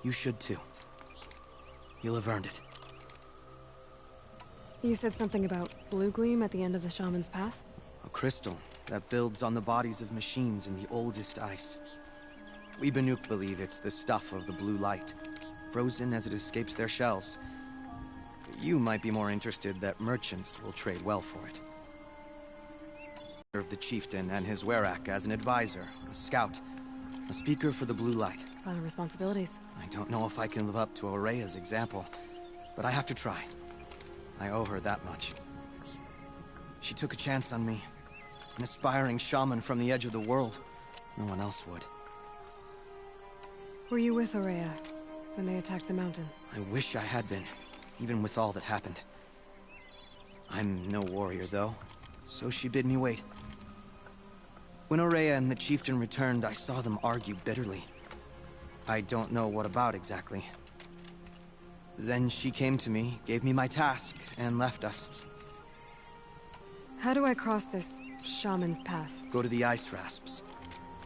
you should too. You'll have earned it. You said something about blue gleam at the end of the Shaman's path? A crystal that builds on the bodies of machines in the oldest ice. We Banuk believe it's the stuff of the blue light, frozen as it escapes their shells. You might be more interested that merchants will trade well for it. Serve the chieftain and his Werak as an advisor, a scout, a speaker for the blue light. A lot of responsibilities. I don't know if I can live up to Ourea's example, but I have to try. I owe her that much. She took a chance on me. An aspiring shaman from the edge of the world. No one else would. Were you with Ourea when they attacked the mountain? I wish I had been, even with all that happened. I'm no warrior, though, so she bid me wait. When Ourea and the chieftain returned, I saw them argue bitterly. I don't know what about exactly. Then she came to me, gave me my task, and left us. How do I cross this shaman's path? Go to the Ice Rasps.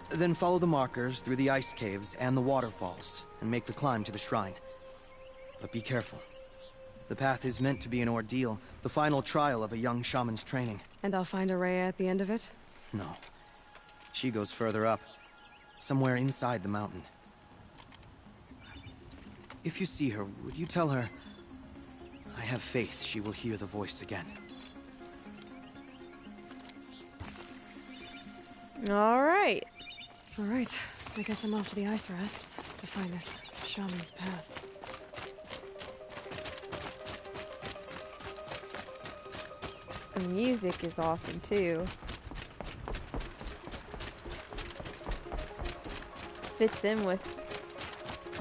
Then follow the markers through the ice caves and the waterfalls, and make the climb to the shrine. But be careful. The path is meant to be an ordeal, the final trial of a young shaman's training. And I'll find Ourea at the end of it? No. She goes further up, somewhere inside the mountain. If you see her, would you tell her... I have faith she will hear the voice again. Alright. Alright. I guess I'm off to the Ice Rasps to find this shaman's path. The music is awesome too. Fits in with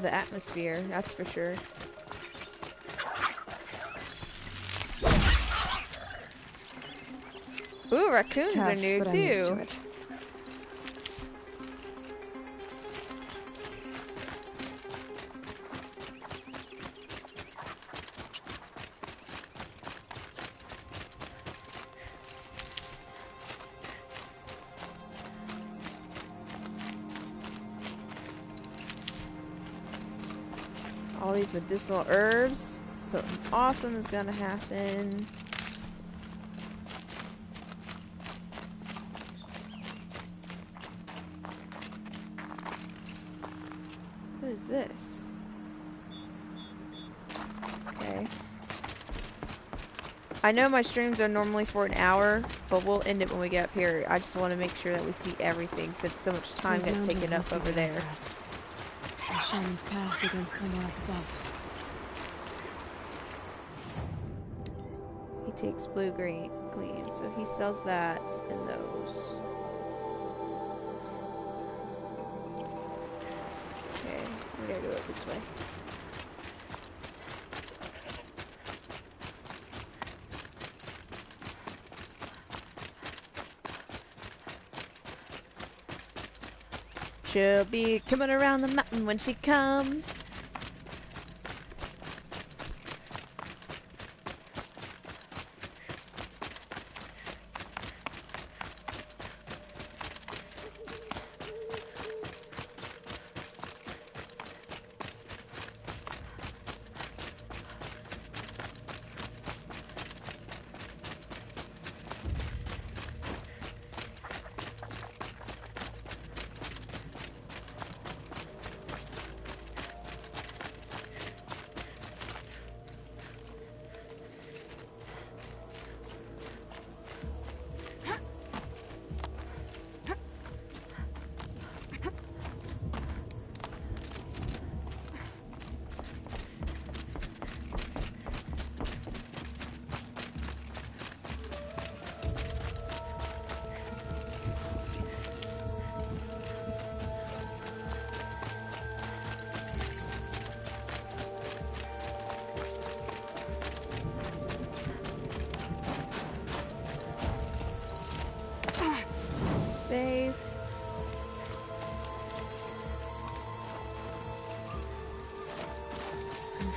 the atmosphere, that's for sure. Ooh, raccoons are new but I'm used to too. it. All these medicinal herbs. Something awesome is gonna happen. What is this? Okay. I know my streams are normally for an hour, but we'll end it when we get up here. I just want to make sure that we see everything since so much time Those gets taken mountains up must be over the Ice there. Rasps. The shaman's path begins somewhere up above. He takes blue gleam, so he sells that and those. Okay, we gotta go up this way. She'll be coming around the mountain when she comes.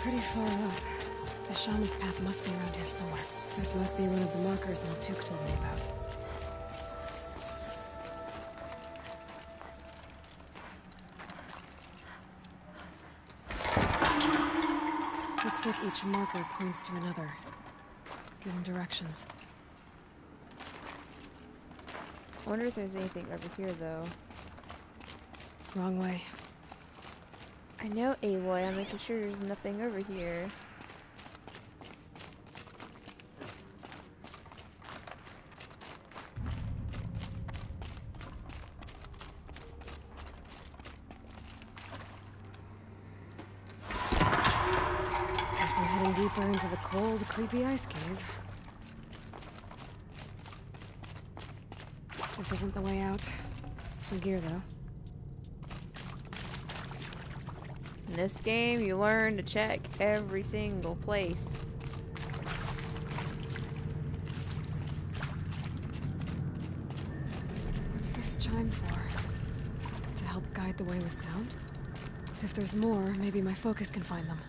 pretty far up. The shaman's path must be around here somewhere. This must be one of the markers Naltuk told me about. Looks like each marker points to another, giving directions. I wonder if there's anything over here, though. Wrong way. I know, Aloy. I'm making sure there's nothing over here. Guess I'm heading deeper into the cold, creepy ice cave. This isn't the way out. Some gear, though. In this game, you learn to check every single place. What's this chime for? To help guide the way with sound? If there's more, maybe my focus can find them.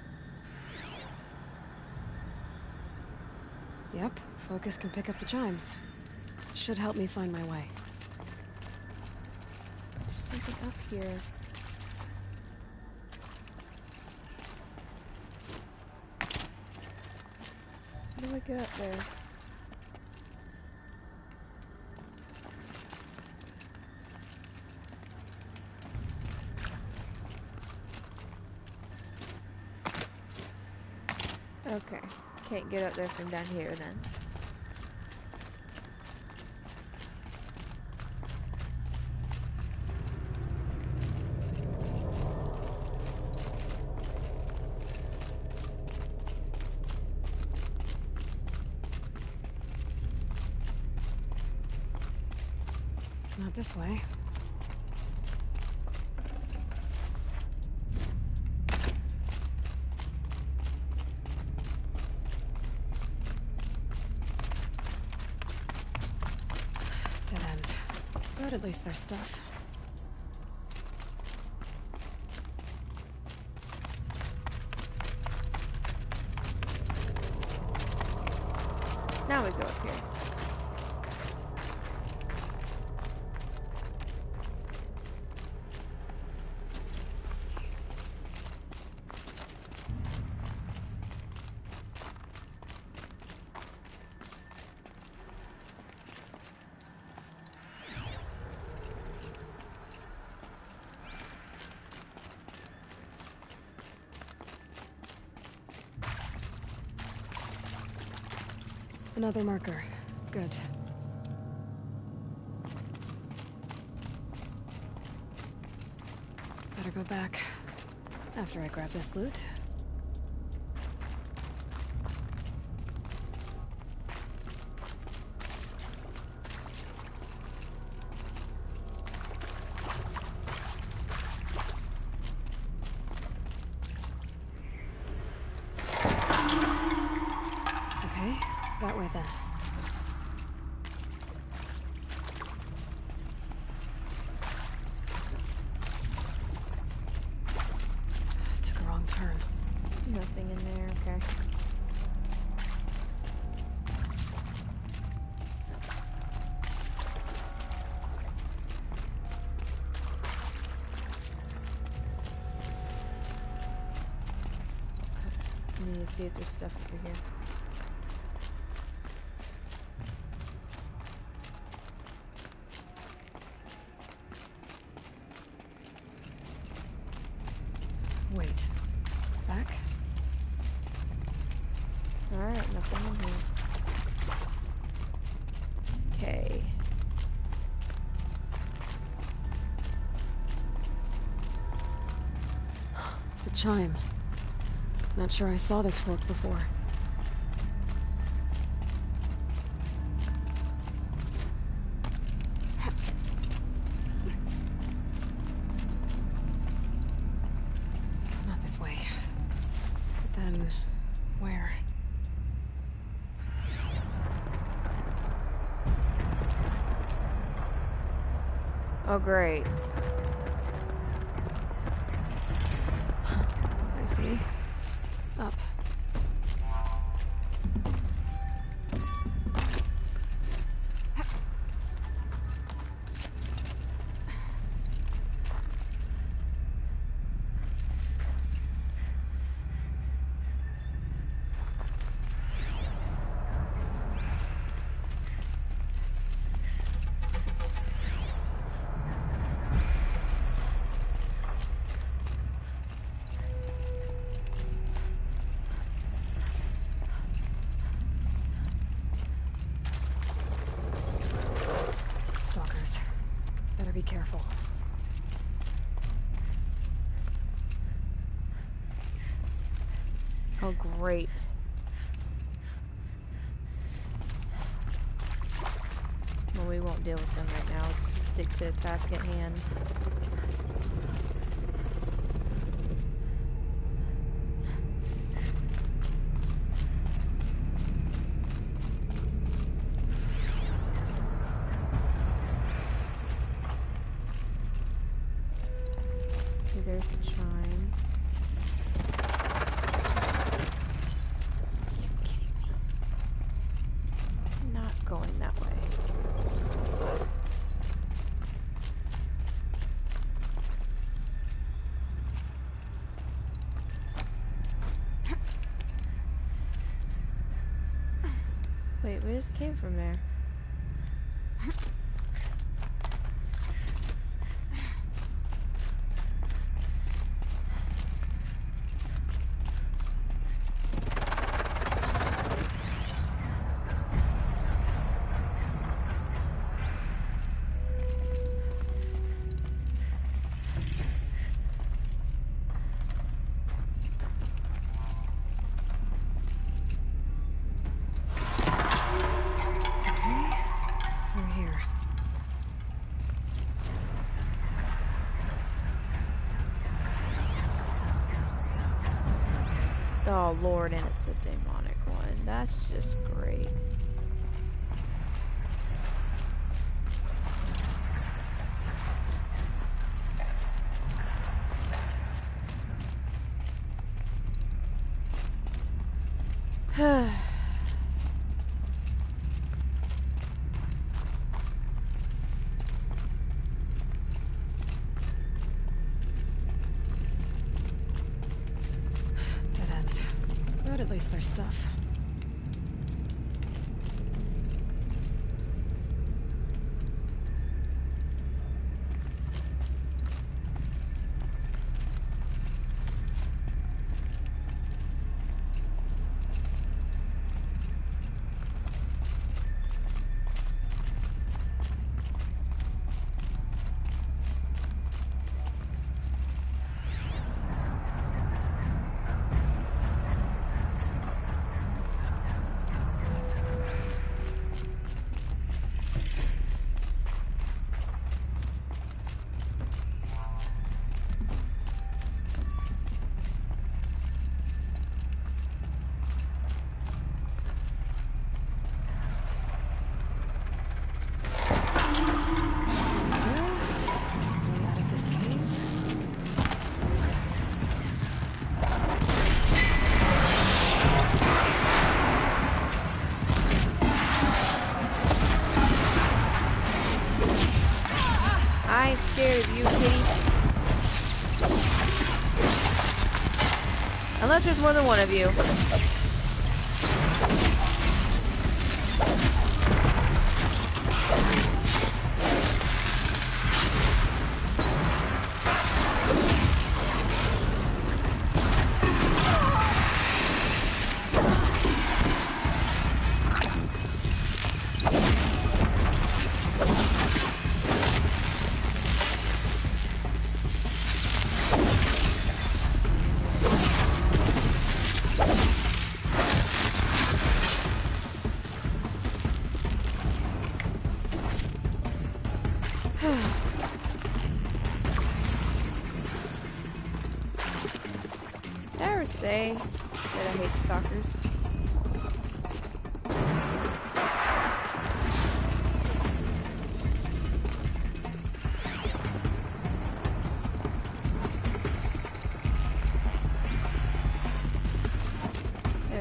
Yep, focus can pick up the chimes. Should help me find my way. There's something up here. How do I get up there? Okay, can't get up there from down here then. Not this way. Dead end. But at least there's stuff. Now we go up here. Another marker. Good. Better go back after I grab this loot. Okay, that way then. Took a wrong turn. Nothing in there, okay. I need to see if there's stuff over here. Wait. Back? Alright, nothing in here. Okay. The chime. Not sure I saw this fork before. Not this way. But then, where? Oh, great. I see. Up. Stalkers. Better be careful. Oh, great. Well, we won't deal with them right now. Let's just stick to the task at hand. Okay, there's the chime. Going that way. Wait, we just came from there. Oh lord, and it's a demonic one. That's just great. At least there's stuff. I ain't scared of you, kitty. Unless there's more than one of you. Did I ever say that I hate stalkers?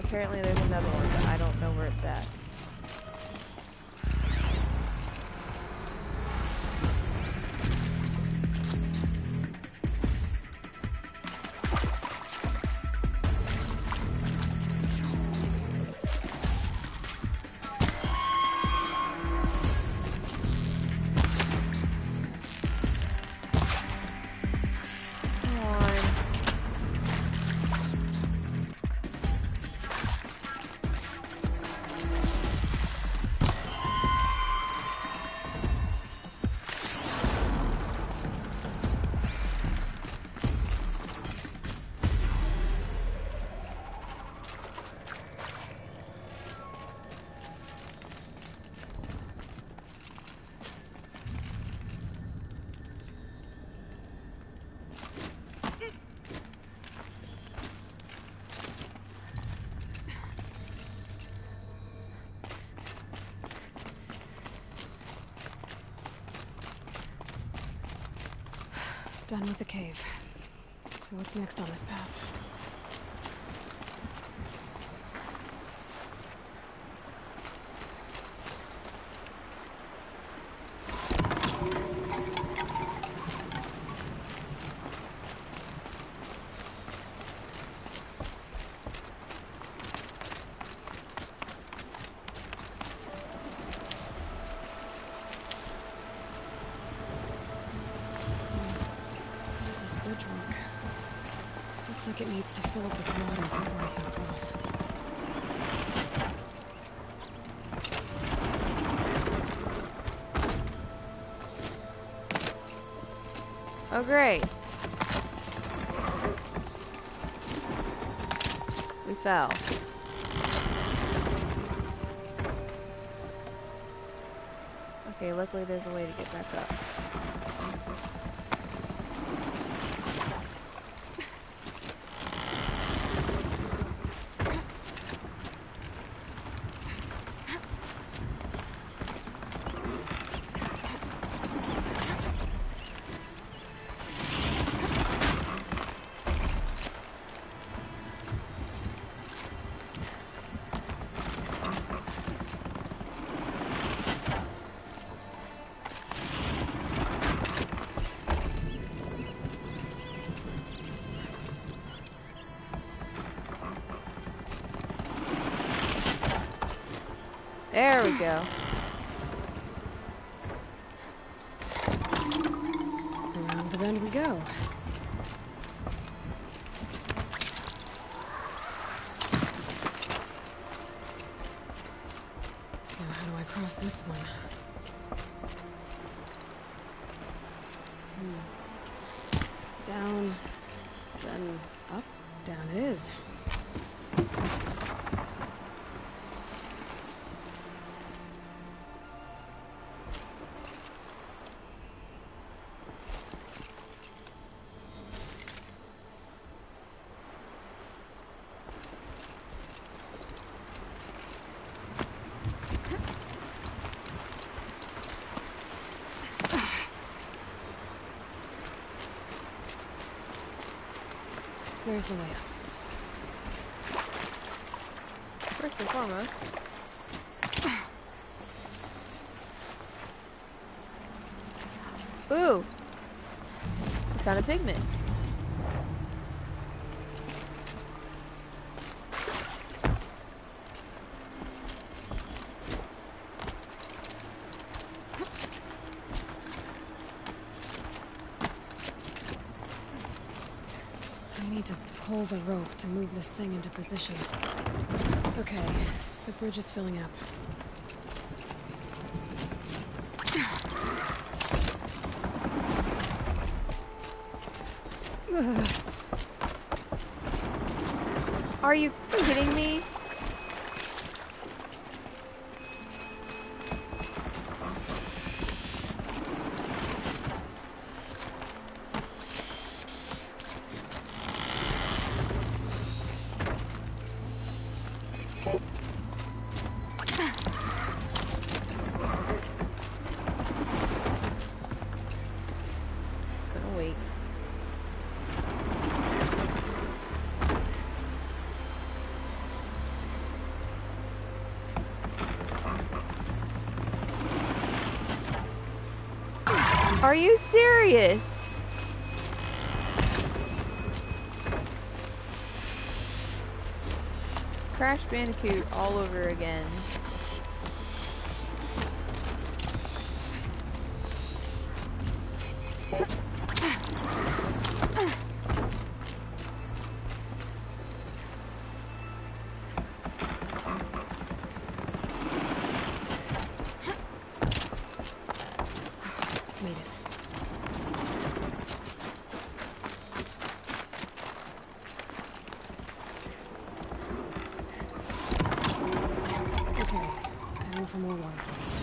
apparently there's another one, but I don't know where it's at. Done with the cave. So what's next on this path? Looks like it needs to fill up with water before I can cross. Oh, great. We fell. Okay, luckily there's a way to get back up. There we go. Around the bend we go. Now how do I cross this one? Down, then up, down it is. There's the way up. First and foremost. Ooh! I found a pigment. I need to pull the rope to move this thing into position. Okay, the bridge is filling up. Are you kidding me? Are you serious? It's Crash Bandicoot all over again. For more waterfalls.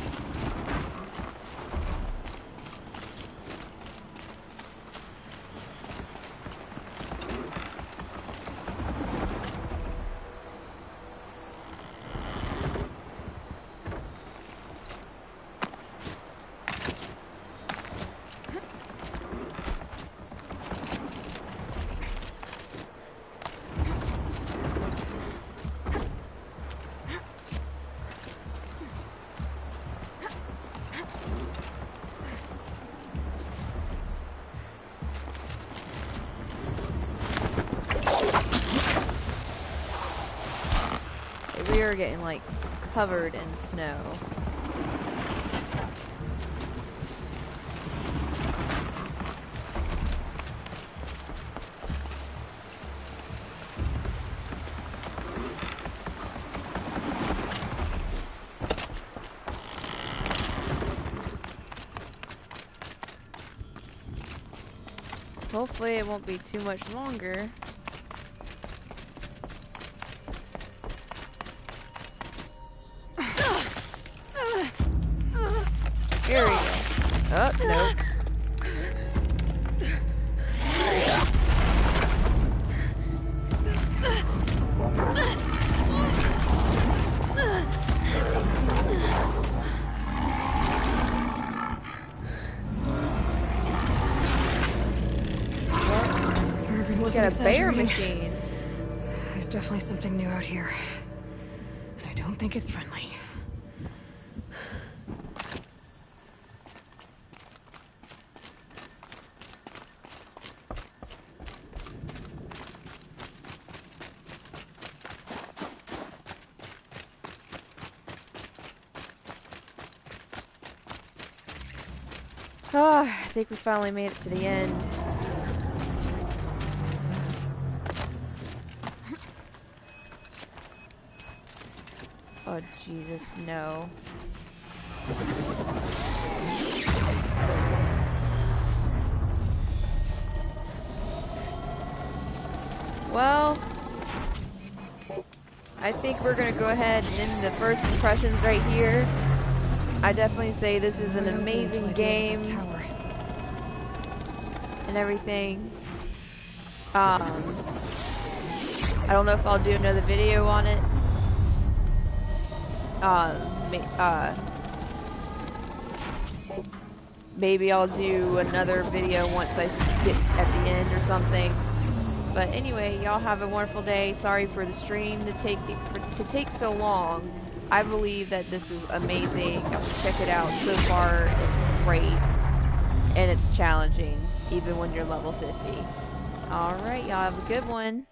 We are getting like covered in snow. Hopefully it won't be too much longer. Here we go. Oh, nope. Got a bear machine. There's definitely something new out here. And I don't think it's friendly. Oh, I think we finally made it to the end. Oh, Jesus, no. Well, I think we're gonna go ahead and end the first impressions right here. I definitely say this is an amazing game and everything. I don't know if I'll do another video on it. Maybe I'll do another video once I get at the end or something. But anyway, y'all have a wonderful day. Sorry for the stream to take so long. I believe that this is amazing. Check it out. So far, it's great. And it's challenging, even when you're level 50. Alright, y'all have a good one.